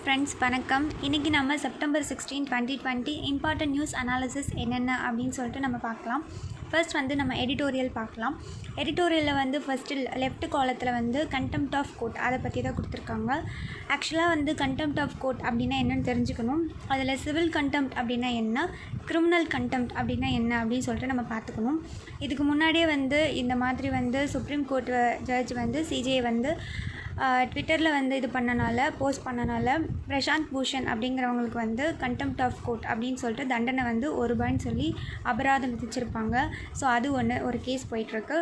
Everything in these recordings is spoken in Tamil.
ஃப்ரெண்ட்ஸ் வணக்கம். இன்றைக்கி நம்ம செப்டம்பர் 16, 2020 இம்பார்ட்டன்ட் நியூஸ் அனாலிசிஸ் என்னென்ன அப்படின்னு சொல்லிட்டு நம்ம பார்க்கலாம். ஃபர்ஸ்ட் வந்து நம்ம எடிட்டோரியல் பார்க்கலாம். எடிட்டோரியலில் வந்து ஃபஸ்ட்டு லெஃப்ட் காலத்தில் வந்து கண்டெம்ட் ஆஃப் கோர்ட் அதை பற்றி தான் கொடுத்துருக்காங்க. ஆக்சுவலாக வந்து கண்டெம்ட் ஆஃப் கோர்ட் அப்படின்னா என்னென்னு தெரிஞ்சுக்கணும். அதில் சிவில் கண்டெம்ட் அப்படின்னா என்ன, கிரிமினல் கண்டெம்ட் அப்படின்னா என்ன அப்படின்னு சொல்லிட்டு நம்ம பார்த்துக்கணும். இதுக்கு முன்னாடியே வந்து இந்த மாதிரி வந்து சுப்ரீம் கோர்ட் ஜட்ஜ் வந்து சிஜே வந்து ட்விட்டரில் வந்து இது போஸ்ட் பண்ணனால பிரசாந்த் பூஷன் அப்படிங்கிறவங்களுக்கு வந்து கண்டெம்ட் ஆஃப் கோர்ட் அப்படின்னு சொல்லிட்டு தண்டனை வந்து ₹1 சொல்லி அபராதம் விதிச்சிருப்பாங்க. ஸோ அது ஒரு கேஸ் போயிட்டுருக்கு.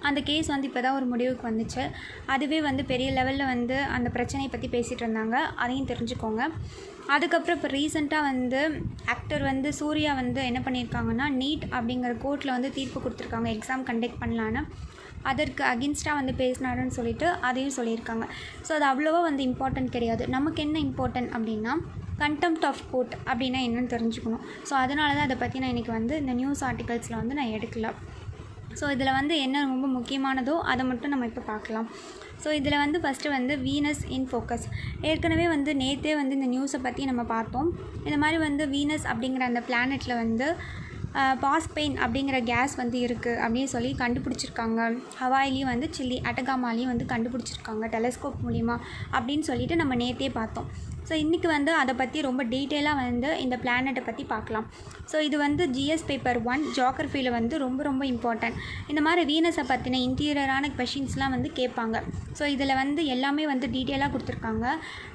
அந்த கேஸ் வந்து இப்போ தான் ஒரு முடிவுக்கு வந்துச்சு. அதுவே வந்து பெரிய லெவலில் வந்து அந்த பிரச்சனையை பற்றி பேசிகிட்டு இருந்தாங்க. அதையும் தெரிஞ்சுக்கோங்க. அதுக்கப்புறம் இப்போ ரீசெண்டாக வந்து ஆக்டர் வந்து சூர்யா வந்து என்ன பண்ணியிருக்காங்கன்னா, நீட் அப்படிங்கிற கோர்ட்டில் வந்து தீர்ப்பு கொடுத்துருக்காங்க, எக்ஸாம் கண்டக்ட் பண்ணலான்னு. அதற்கு அகென்ஸ்டாக வந்து பேசினாருன்னு சொல்லிட்டு அதையும் சொல்லியிருக்காங்க. ஸோ அது அவ்வளோவா வந்து இம்பார்ட்டன்ட் கிடையாது. நமக்கு என்ன இம்பார்ட்டன்ட் அப்படின்னா கண்டெம்ட் ஆஃப் கோர்ட் அப்படின்னா என்னென்னு தெரிஞ்சுக்கணும். ஸோ அதனால தான் அதை பற்றி நான் இன்றைக்கி வந்து இந்த நியூஸ் ஆர்டிகல்ஸில் வந்து நான் எடுக்கல. ஸோ இதில் வந்து என்ன ரொம்ப முக்கியமானதோ அதை மட்டும் நம்ம இப்போ பார்க்கலாம். ஸோ இதில் வந்து ஃபஸ்ட்டு வந்து வீனஸ் இன் ஃபோக்கஸ். ஏற்கனவே வந்து நேற்றே வந்து இந்த நியூஸை பற்றி நம்ம பார்த்தோம். இந்த மாதிரி வந்து வீனஸ் அப்படிங்கிற அந்த பிளானெட்டில் வந்து பாஸ்பெயின் அப்படிங்கிற கேஸ் வந்து இருக்குது அப்படின்னு சொல்லி கண்டுபிடிச்சிருக்காங்க. ஹவாயிலையும் வந்து சில்லி அட்டகாமாலையும் வந்து கண்டுபிடிச்சிருக்காங்க டெலஸ்கோப் மூலிமா அப்படின்னு சொல்லிட்டு நம்ம நேற்றே பார்த்தோம். ஸோ இன்றைக்கி வந்து அதை பற்றி ரொம்ப டீட்டெயிலாக வந்து இந்த பிளானெட்டை பற்றி பார்க்கலாம். ஸோ இது வந்து GS பேப்பர் 1 ஜியோகிரஃபியில் வந்து ரொம்ப இம்பார்ட்டன்ட். இந்த மாதிரி வீனஸை பற்றின இன்டீரியரான கொஷின்ஸ்லாம் வந்து கேட்பாங்க. ஸோ இதில் வந்து எல்லாமே வந்து டீட்டெயிலாக கொடுத்துருக்காங்க.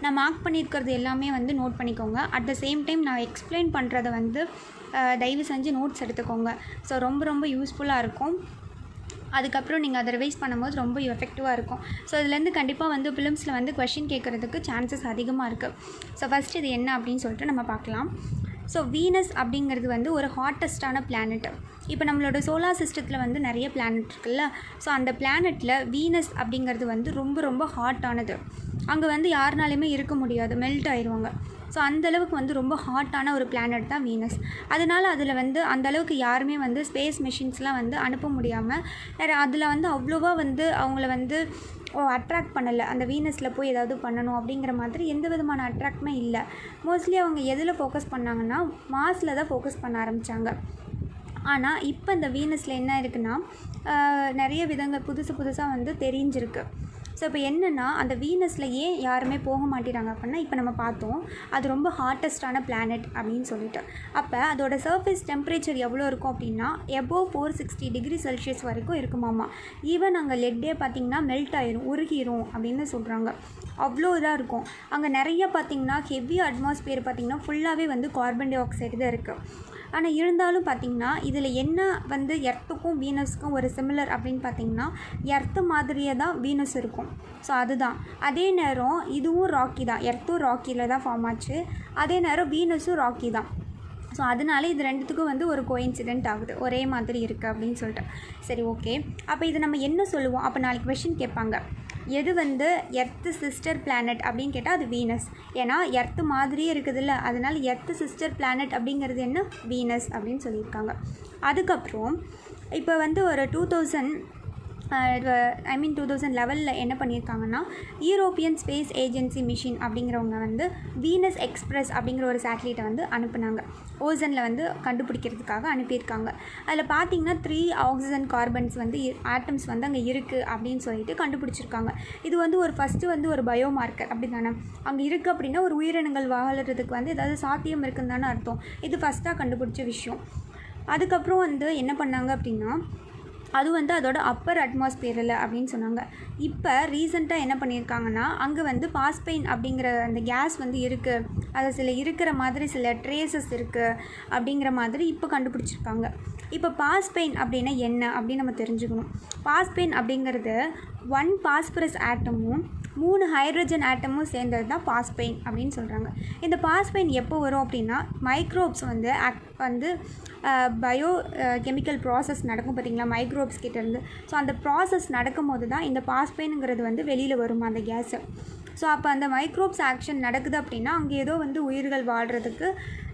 நான் மார்க் பண்ணியிருக்கிறது எல்லாமே வந்து நோட் பண்ணிக்கோங்க. அட் த சேம் டைம் நான் எக்ஸ்பிளைன் பண்ணுறதை வந்து தயவு செஞ்சு நோட்ஸ் எடுத்துக்கோங்க. ஸோ ரொம்ப யூஸ்ஃபுல்லாக இருக்கும். அதுக்கப்புறம் நீங்கள் அதை ரிவைஸ் பண்ணும்போது ரொம்ப எஃபெக்டிவாக இருக்கும். ஸோ இதுலேருந்து கண்டிப்பாக வந்து ஃபிலிம்ஸில் வந்து கொஷின் கேட்குறதுக்கு சான்சஸ் அதிகமாக இருக்குது. ஸோ ஃபஸ்ட் இது என்ன அப்படின்னு சொல்லிட்டு நம்ம பார்க்கலாம். ஸோ வீனஸ் அப்படிங்கிறது வந்து ஒரு ஹாட்டஸ்டான பிளானெட். இப்போ நம்மளோட சோலார் சிஸ்டத்தில் வந்து நிறைய பிளானெட் இருக்குல்ல. ஸோ அந்த பிளானெட்டில் வீனஸ் அப்படிங்கிறது வந்து ரொம்ப ஹாட்டானது. அங்கே வந்து யாருனாலையுமே இருக்க முடியாது, மெல்ட் ஆயிடுவாங்க. ஸோ அந்தளவுக்கு வந்து ரொம்ப ஹாட்டான ஒரு பிளானட் தான் வீனஸ். அதனால் அதில் வந்து அந்தளவுக்கு யாருமே வந்து ஸ்பேஸ் மிஷின்ஸ்லாம் வந்து அனுப்ப முடியாமல் அதில் வந்து அவ்வளோவா வந்து அவங்கள வந்து அட்ராக்ட் பண்ணலை. அந்த வீனஸில் போய் ஏதாவது பண்ணணும் அப்படிங்கிற மாதிரி எந்த விதமான அட்ராக்டுமே இல்லை. மோஸ்ட்லி அவங்க எதில் ஃபோக்கஸ் பண்ணாங்கன்னா மாஸில் தான் ஃபோக்கஸ் பண்ண ஆரம்பித்தாங்க. ஆனால் இப்போ இந்த வீனஸில் என்ன இருக்குன்னா நிறைய விதங்கள் புதுசாக வந்து தெரிஞ்சிருக்கு. ஸோ இப்போ என்னென்னா அந்த வீனஸில் ஏன் யாருமே போக மாட்டேறாங்க அப்படின்னா, இப்போ நம்ம பார்த்தோம் அது ரொம்ப ஹாட்டஸ்டான பிளானெட் அப்படின்னு சொல்லிட்டு. அப்போ அதோட சர்ஃபேஸ் டெம்பரேச்சர் எவ்வளோ இருக்கும் அப்படின்னா எபோவ் 460 டிகிரி செல்சியஸ் வரைக்கும் இருக்குமாமா. ஈவன் அங்கே லெட்டே பார்த்திங்கன்னா மெல்ட் ஆயிரும், உருகிரும் அப்படின்னு சொல்கிறாங்க. அவ்வளோ இதாக இருக்கும். அங்கே நிறைய பார்த்திங்கன்னா ஹெவி அட்மாஸ்பியர் பார்த்திங்கன்னா ஃபுல்லாகவே வந்து கார்பன் டை ஆக்சைடு தான் இருக்குது. ஆனால் இருந்தாலும் பார்த்திங்கன்னா இதில் என்ன வந்து எர்த்துக்கும் வீனஸுக்கும் ஒரு சிமிலர் அப்படின்னு பார்த்திங்கன்னா எர்த்து மாதிரியே தான் வீனஸ் இருக்கும். ஸோ அதுதான். அதே நேரம் இதுவும் ராக்கி தான். எர்த்தும் ராக்கியில் தான் ஃபார்ம் ஆச்சு. அதே நேரம் வீனஸும் ராக்கி தான். ஸோ அதனால இது ரெண்டுத்துக்கும் வந்து ஒரு கோஇன்சிடென்ட் ஆகுது, ஒரே மாதிரி இருக்குது அப்படின்னு சொல்லிட்டு. சரி, ஓகே. அப்போ இது நம்ம என்ன சொல்லுவோம்? அப்போ நாளைக்கு கொஷின் கேட்பாங்க, எது வந்து எர்த்து சிஸ்டர் பிளானட் அப்படின்னு கேட்டால் அது வீனஸ். ஏன்னா எர்த்து மாதிரியே இருக்குதுல்ல, அதனால் எர்த்து சிஸ்டர் பிளானட் அப்படிங்கிறது என்ன, வீனஸ் அப்படின்னு சொல்லியிருக்காங்க. அதுக்கப்புறம் இப்போ வந்து ஒரு 2011 என்ன பண்ணியிருக்காங்கன்னா, யூரோப்பியன் ஸ்பேஸ் ஏஜென்சி மிஷின் அப்படிங்கிறவங்க வந்து வீனஸ் எக்ஸ்பிரஸ் அப்படிங்கிற ஒரு சேட்டலைட்டை வந்து அனுப்புனாங்க. ஓசனில் வந்து கண்டுபிடிக்கிறதுக்காக அனுப்பியிருக்காங்க. அதில் பார்த்திங்கன்னா 3 ஆக்சிஜன் கார்பன்ஸ் வந்து ஆட்டம்ஸ் வந்து அங்கே இருக்குது அப்படின்னு சொல்லிட்டு கண்டுபிடிச்சிருக்காங்க. இது வந்து ஃபஸ்ட்டு வந்து ஒரு பயோமார்க்கர் அப்படி தானே. அங்கே இருக்குது அப்படின்னா ஒரு உயிரினங்கள் வாழறதுக்கு வந்து ஏதாவது சாத்தியம் இருக்குன்னு தானே அர்த்தம். இது ஃபஸ்ட்டாக கண்டுபிடிச்ச விஷயம். அதுக்கப்புறம் வந்து என்ன பண்ணாங்க அப்படின்னா, அது வந்து அதோட அப்பர் அட்மாஸ்பியரில் அப்படின்னு சொன்னாங்க. இப்போ ரீசெண்டாக என்ன பண்ணியிருக்காங்கன்னா, அங்கே வந்து பாஸ்பெயின் அப்படிங்கிற அந்த கேஸ் வந்து இருக்குது, அது சில இருக்கிற மாதிரி சில ட்ரேசஸ் இருக்குது அப்படிங்கிற மாதிரி இப்போ கண்டுபிடிச்சிருக்காங்க. இப்போ பாஸ்பெயின் அப்படின்னா என்ன அப்படின்னு நம்ம தெரிஞ்சுக்கணும். பாஸ்பெயின் அப்படிங்கிறது 1 பாஸ்பரஸ் ஆட்டமும் 3 ஹைட்ரஜன் ஆட்டமும் சேர்ந்தது தான் பாஸ்பெயின் அப்படின்னு சொல்கிறாங்க. இந்த பாஸ்பெயின் எப்போ வரும் அப்படின்னா மைக்ரோப்ஸ் வந்து பயோ கெமிக்கல் ப்ராசஸ் நடக்கும் பார்த்திங்களா, மைக்ரோப்ஸ் கிட்டேருந்து. ஸோ அந்த ப்ராசஸ் நடக்கும்போது தான் இந்த பாஸ்பெயினுங்கிறது வந்து வெளியில் வரும் அந்த கேஸு. ஸோ அப்போ அந்த மைக்ரோப்ஸ் ஆக்ஷன் நடக்குது அப்படின்னா அங்கே ஏதோ வந்து உயிர்கள் வாழ்கிறதுக்கு,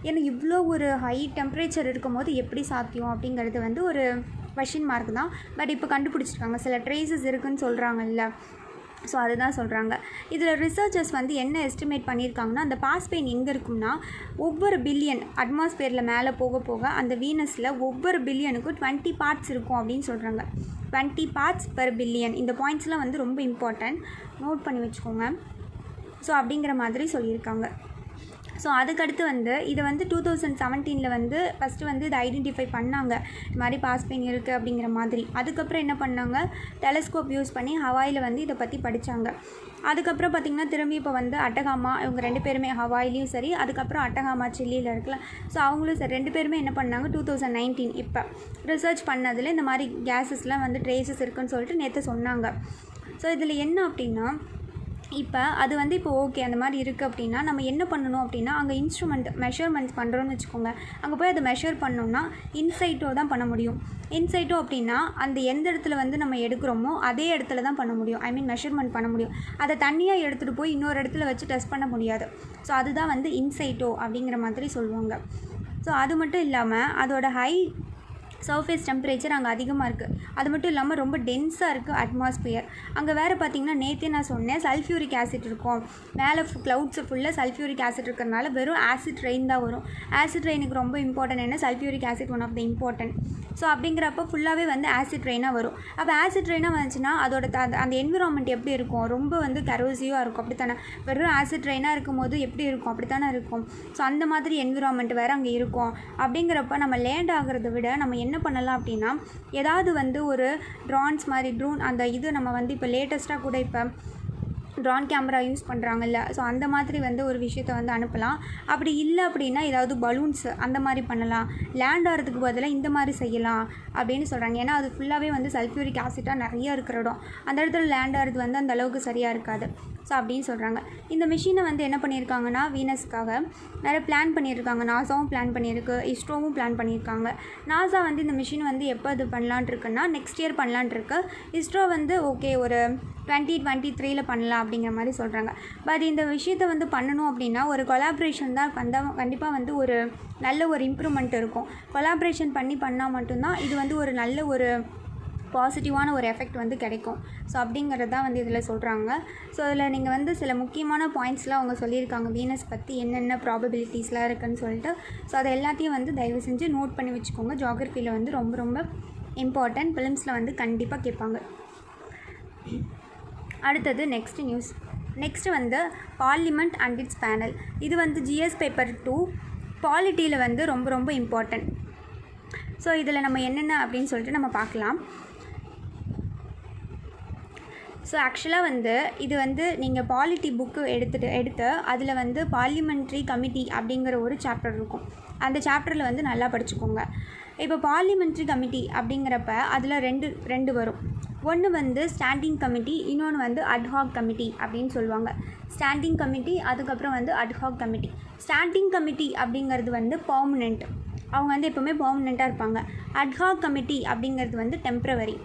ஏன்னா இவ்வளோ ஒரு ஹை டெம்பரேச்சர் இருக்கும்போது எப்படி சாத்தியம் அப்படிங்கிறது வந்து ஒரு கொஷின் மார்க் தான். பட் இப்போ கண்டுபிடிச்சிருக்காங்க, சில ட்ரேசஸ் இருக்குதுன்னு சொல்கிறாங்கல்ல. ஸோ அதுதான் சொல்கிறாங்க. இதில் ரிசர்ச்சர்ஸ் வந்து என்ன எஸ்டிமேட் பண்ணியிருக்காங்கன்னா, அந்த பாஸ்பெயின் எங்கே இருக்கும்னா ஒவ்வொரு பில்லியன் அட்மாஸ்பியரில் மேலே போக போக அந்த வீனஸில் ஒவ்வொரு பில்லியனுக்கும் 20 பார்ட்ஸ் இருக்கும் அப்படின்னு சொல்கிறாங்க. 20 பார்ட்ஸ் பெர் பில்லியன். இந்த பாயிண்ட்ஸ்லாம் வந்து ரொம்ப இம்பார்ட்டன்ட், நோட் பண்ணி வச்சுக்கோங்க. ஸோ அப்படிங்கிற மாதிரி சொல்லியிருக்காங்க. ஸோ அதுக்கடுத்து வந்து இதை வந்து 2017 வந்து ஃபஸ்ட்டு வந்து இதை ஐடென்டிஃபை பண்ணாங்க, இது மாதிரி பாஸ்பெயின் இருக்குது அப்படிங்கிற மாதிரி. அதுக்கப்புறம் என்ன பண்ணாங்க, டெலஸ்கோப் யூஸ் பண்ணி ஹவாயில் வந்து இதை பற்றி படித்தாங்க. அதுக்கப்புறம் பார்த்திங்கன்னா திரும்பி இப்போ வந்து அட்டகாமா, இவங்க 2 பேருமே ஹவாயிலையும் சரி, அதுக்கப்புறம் அட்டகாமா சில்லியில் இருக்குல்ல, ஸோ அவங்களும் சரி 2 பேருமே என்ன பண்ணாங்க 2019 இப்போ ரிசர்ச் பண்ணதில் இந்த மாதிரி கேஸஸ்லாம் வந்து ட்ரேசஸ் இருக்குதுன்னு சொல்லிட்டு நேற்று சொன்னாங்க. ஸோ இதில் என்ன அப்படின்னா, இப்போ அது வந்து இப்போ ஓகே அந்த மாதிரி இருக்குது அப்படின்னா நம்ம என்ன பண்ணணும் அப்படின்னா, அங்கே இன்ஸ்ட்ருமெண்ட் மெஷர்மெண்ட்ஸ் பண்ணுறோன்னு வச்சுக்கோங்க, அங்கே போய் அதை மெஷர் பண்ணோம்னா இன்சைட்டோ தான் பண்ண முடியும். இன்சைட்டோ அப்படின்னா அந்த எந்த இடத்துல வந்து நம்ம எடுக்கிறோமோ அதே இடத்துல தான் பண்ண முடியும், மெஷர்மெண்ட் பண்ண முடியும். அதை தனியாக எடுத்துகிட்டு போய் இன்னொரு இடத்துல வச்சு டெஸ்ட் பண்ண முடியாது. ஸோ அதுதான் வந்து இன்சைட்டோ அப்படிங்கிற மாதிரி சொல்லுவாங்க. ஸோ அது மட்டும் இல்லாமல் அதோட சர்ஃபேஸ் டெம்பரேச்சர் அங்கே அதிகமாக இருக்குது. அது மட்டும் இல்லாமல் ரொம்ப டென்ஸாக இருக்குது அட்மாஸ்பியர். அங்கே வேறு பார்த்திங்கன்னா நேற்றே நான் சொன்னேன் சல்ஃபியூரிக் ஆசிட் இருக்கும், மேலே க்ளவுட்ஸு ஃபுல்லாக சல்ஃபியூரிக் ஆசிட் இருக்கிறதுனால வெறும் ஆசிட் ரெயின் தான் வரும். ஆசிட் ரெயினுக்கு ரொம்ப இம்பார்ட்டன்ட் என்ன, sulphuric acid one of the important. So அப்படிங்கிறப்ப ஃபுல்லாகவே வந்து ஆசிட் ரெயினாக வரும். அப்போ ஆசிட் ரெயினாக வந்துச்சுன்னா அதோட அந்த என்விரான்மெண்ட் எப்படி இருக்கும், ரொம்ப வந்து கரோசிவாக இருக்கும். அப்படி தானே, வெறும் ஆசிட் ரெயினாக இருக்கும் போது எப்படி இருக்கும், அப்படி தானே இருக்கும். ஸோ அந்த மாதிரி என்விரான்மெண்ட் வேறு அங்கே இருக்கும். அப்படிங்கிறப்ப நம்ம லேண்ட் ஆகிறத விட நம்ம என்ன பண்ணலாம் அப்படின்னா, ஏதாவது வந்து ஒரு ட்ரோன்ஸ் மாதிரி அந்த இது நம்ம வந்து இப்போ லேட்டஸ்ட்டாக கூட இப்போ ட்ரோன் கேமரா யூஸ் பண்ணுறாங்கல்ல, ஸோ அந்த மாதிரி வந்து ஒரு விஷயத்தை வந்து அனுப்பலாம். அப்படி இல்லை அப்படின்னா ஏதாவது பலூன்ஸ் அந்த மாதிரி பண்ணலாம், லேண்ட் ஆகிறதுக்கு பதிலாக இந்த மாதிரி செய்யலாம் அப்படின்னு சொல்கிறாங்க. ஏன்னா அது ஃபுல்லாகவே வந்து சல்ஃபியூரிக் ஆசிட்டாக நிறைய இருக்கிற இடம், அந்த இடத்துல லேண்ட் ஆகிறது வந்து அந்த அளவுக்கு சரியாக இருக்காது. ஸோ அப்படின்னு சொல்கிறாங்க. இந்த மிஷினை வந்து என்ன பண்ணியிருக்காங்கன்னா வீனஸ்க்காக நிறைய பிளான் பண்ணியிருக்காங்க. நாசாவும் பிளான் பண்ணியிருக்கு, இஸ்ரோவும் பிளான் பண்ணியிருக்காங்க. நாசா வந்து இந்த மிஷின் வந்து எப்போ அது பண்ணலான்ட்டு இருக்குன்னா நெக்ஸ்ட் இயர் பண்ணலான்ட்டு இருக்கு. இஸ்ரோ வந்து ஓகே ஒரு 2023 பண்ணலாம் அப்படிங்கிற மாதிரி சொல்கிறாங்க. பட் இந்த விஷயத்தை வந்து பண்ணணும் அப்படின்னா ஒரு கொலாபரேஷன் தான் கண்டிப்பாக வந்து ஒரு நல்ல ஒரு இம்ப்ரூவ்மெண்ட் இருக்கும். கொலாபரேஷன் பண்ணால் மட்டும்தான் இது வந்து ஒரு நல்ல ஒரு பாசிட்டிவான ஒரு எஃபெக்ட் வந்து கிடைக்கும். ஸோ அப்படிங்கிறது தான் வந்து இதில் சொல்கிறாங்க. ஸோ இதில் நீங்கள் வந்து சில முக்கியமான பாயிண்ட்ஸ்லாம் அவங்க சொல்லியிருக்காங்க வீனஸ் பற்றி என்னென்ன ப்ராபபிலிட்டிஸ்லாம் இருக்குதுன்னு சொல்லிட்டு. ஸோ அதை எல்லாத்தையும் வந்து தயவு செஞ்சு நோட் பண்ணி வச்சுக்கோங்க. ஜியோகிரஃபியில் வந்து ரொம்ப ரொம்ப இம்பார்ட்டன்ட், ஃபிலிம்ஸில் வந்து கண்டிப்பாக கேட்பாங்க. அடுத்தது நெக்ஸ்ட்டு வந்து பார்லிமெண்ட் அண்ட் இட்ஸ் பேனல். இது வந்து ஜிஎஸ் பேப்பர் 2 பாலிட்டியில் வந்து ரொம்ப ரொம்ப இம்பார்ட்டன்ட். ஸோ இதில் நம்ம என்னென்ன அப்படின்னு சொல்லிட்டு நம்ம பார்க்கலாம். ஸோ ஆக்சுவலாக வந்து இது வந்து நீங்கள் பாலிட்டி புக்கு எடுத்து அதில் வந்து பார்லிமெண்ட்ரி கமிட்டி அப்படிங்கிற ஒரு சாப்டர் இருக்கும். அந்த சாப்டரில் வந்து நல்லா படிச்சுக்கோங்க. இப்போ பார்லிமெண்ட்ரி கமிட்டி அப்படிங்கிறப்ப அதில் ரெண்டு வரும். ஒன்று வந்து ஸ்டாண்டிங் கமிட்டி, இன்னொன்று வந்து அட்ஹாக் கமிட்டி அப்படின்னு சொல்லுவாங்க. ஸ்டாண்டிங் கமிட்டி, அதுக்கப்புறம் வந்து அட்ஹாக் கமிட்டி. ஸ்டாண்டிங் கமிட்டி அப்படிங்கிறது வந்து பர்மனெண்ட், அவங்க வந்து எப்போவுமே பர்மனெண்ட்டாக இருப்பாங்க. அட்ஹாக் கமிட்டி அப்படிங்கிறது வந்து டெம்ப்ரவரி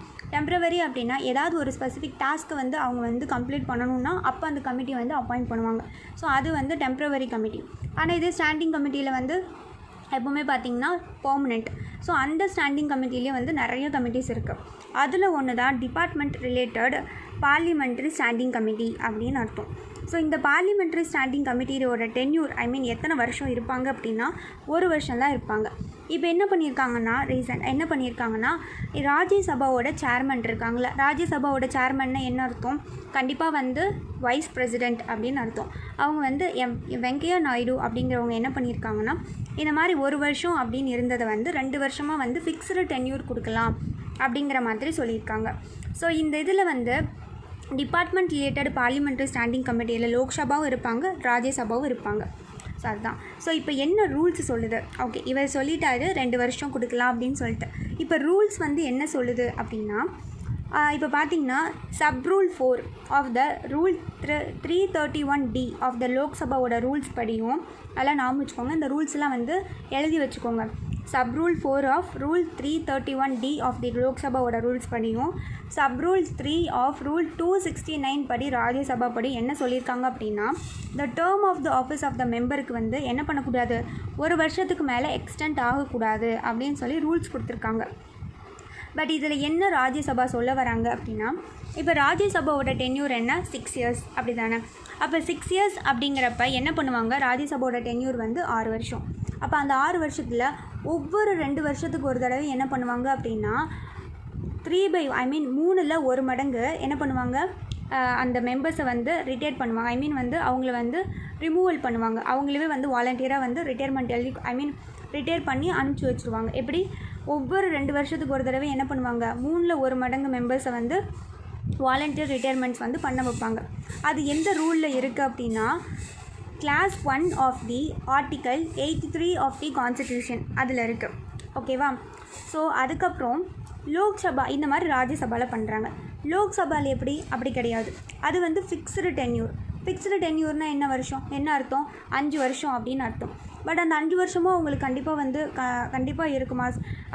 அப்படின்னா ஏதாவது ஒரு ஸ்பெசிஃபிக் டாஸ்க்கை வந்து அவங்க வந்து கம்ப்ளீட் பண்ணணுன்னா அப்போ அந்த கமிட்டி வந்து அப்பாயிண்ட் பண்ணுவாங்க. ஸோ அது வந்து டெம்ப்ரவரி கமிட்டி. ஆனால் இதே ஸ்டாண்டிங் கமிட்டியில் வந்து எப்போவுமே பார்த்திங்கன்னா பர்மனெண்ட். ஸோ அந்த ஸ்டாண்டிங் கமிட்டிலேயே வந்து நிறைய கமிட்டிஸ் இருக்குது. அதில் ஒன்று தான் department related parliamentary standing committee அப்படின்னு அர்த்தம். ஸோ இந்த பார்லிமெண்ட்ரி ஸ்டாண்டிங் கமிட்டியோட டென்யூர் எத்தனை வருஷம் இருப்பாங்க அப்படின்னா 1 வருஷம் தான் இருப்பாங்க. இப்போ என்ன பண்ணியிருக்காங்கன்னா ராஜ்யசபாவோட சேர்மன் இருக்காங்களா, ராஜ்யசபாவோட சேர்மன்னா என்ன அர்த்தம், கண்டிப்பாக வந்து வைஸ் பிரசிடெண்ட் அப்படின்னு அர்த்தம். அவங்க வந்து வெங்கையா நாயுடு அப்படிங்கிறவங்க என்ன பண்ணியிருக்காங்கன்னா இந்த மாதிரி 1 வருஷம் அப்படின்னு இருந்ததை வந்து 2 வருஷமாக வந்து ஃபிக்ஸ்டு டென்யூர் கொடுக்கலாம் அப்படிங்கிற மாதிரி சொல்லியிருக்காங்க. ஸோ இந்த இதில் வந்து டிபார்ட்மெண்ட் ரிலேட்டட் பார்லிமெண்ட்ரி ஸ்டாண்டிங் கமிட்டியில் லோக்சபாவும் இருப்பாங்க, ராஜ்யசபாவும் இருப்பாங்க. ஸோ அதுதான். ஸோ இப்போ என்ன ரூல்ஸ் சொல்லுது, ஓகே இவர் சொல்லிட்டாரு 2 வருஷம் கொடுக்கலாம் அப்படின்னு சொல்லிட்டு. இப்போ ரூல்ஸ் வந்து என்ன சொல்லுது அப்படின்னா, இப்போ பார்த்தீங்கன்னா sub rule 4 of the rule 331D of the லோக்சபாவோட ரூல்ஸ் படியும் அதெல்லாம் ஞாபகம் வச்சுக்கோங்க. இந்த ரூல்ஸ்லாம் வந்து எழுதி வச்சுக்கோங்க. Sub rule 4 of rule 331D of the லோக்சபாவோட ரூல்ஸ் படியும், சப் ரூல் 3 ஆஃப் ரூல் 269 படி ராஜ்யசபா படி என்ன சொல்லியிருக்காங்க அப்படின்னா, the term of the office of the மெம்பருக்கு வந்து என்ன பண்ணக்கூடாது, 1 வருஷத்துக்கு மேலே எக்ஸ்டெண்ட் ஆகக்கூடாது அப்படின்னு சொல்லி ரூல்ஸ் கொடுத்துருக்காங்க. பட் இதில் என்ன ராஜ்யசபா சொல்ல வராங்க அப்படின்னா, இப்போ ராஜ்யசபாவோட டென்யூர் என்ன 6 இயர்ஸ் அப்படி தானே. அப்போ 6 இயர்ஸ் அப்படிங்கிறப்ப என்ன பண்ணுவாங்க, ராஜ்யசபாவோட டென்யூர் வந்து 6 வருஷம். அப்போ அந்த 6 வருஷத்தில் ஒவ்வொரு 2 வருஷத்துக்கு ஒரு தடவை என்ன பண்ணுவாங்க அப்படின்னா 3/1 1 மடங்கு என்ன பண்ணுவாங்க, அந்த மெம்பர்ஸை வந்து ரிட்டையர் பண்ணுவாங்க. வந்து அவங்கள வந்து ரிமூவல் பண்ணுவாங்க. அவங்களவே வந்து வாலண்டியராக வந்து ரிட்டையர்மெண்ட் எழுதி ரிட்டையர் பண்ணி அனுப்பிச்சி வச்சுருவாங்க. எப்படி ஒவ்வொரு 2 வருஷத்துக்கு ஒரு தடவை என்ன பண்ணுவாங்க, 3ல் 1 மடங்கு மெம்பர்ஸை வந்து வாலண்டியர் ரிட்டையர்மெண்ட்ஸ் வந்து பண்ண வைப்பாங்க. அது எந்த ரூலில் இருக்குது அப்படின்னா Class 1 of the article 83 of the constitution அதில் இருக்குது. ஓகேவா. ஸோ அதுக்கப்புறம் லோக்சபா இந்த மாதிரி ராஜ்யசபாவில் பண்ணுறாங்க. லோக்சபாவில் அப்படி கிடையாது. அது வந்து ஃபிக்ஸ்டு டென்யூர். ஃபிக்ஸ்டு டென்யூர்னால் என்ன வருஷம், என்ன அர்த்தம், 5 வருஷம் அப்படின்னு அர்த்தம். பட் அந்த 5 வருஷமும் அவங்களுக்கு கண்டிப்பாக வந்து கண்டிப்பாக இருக்குமா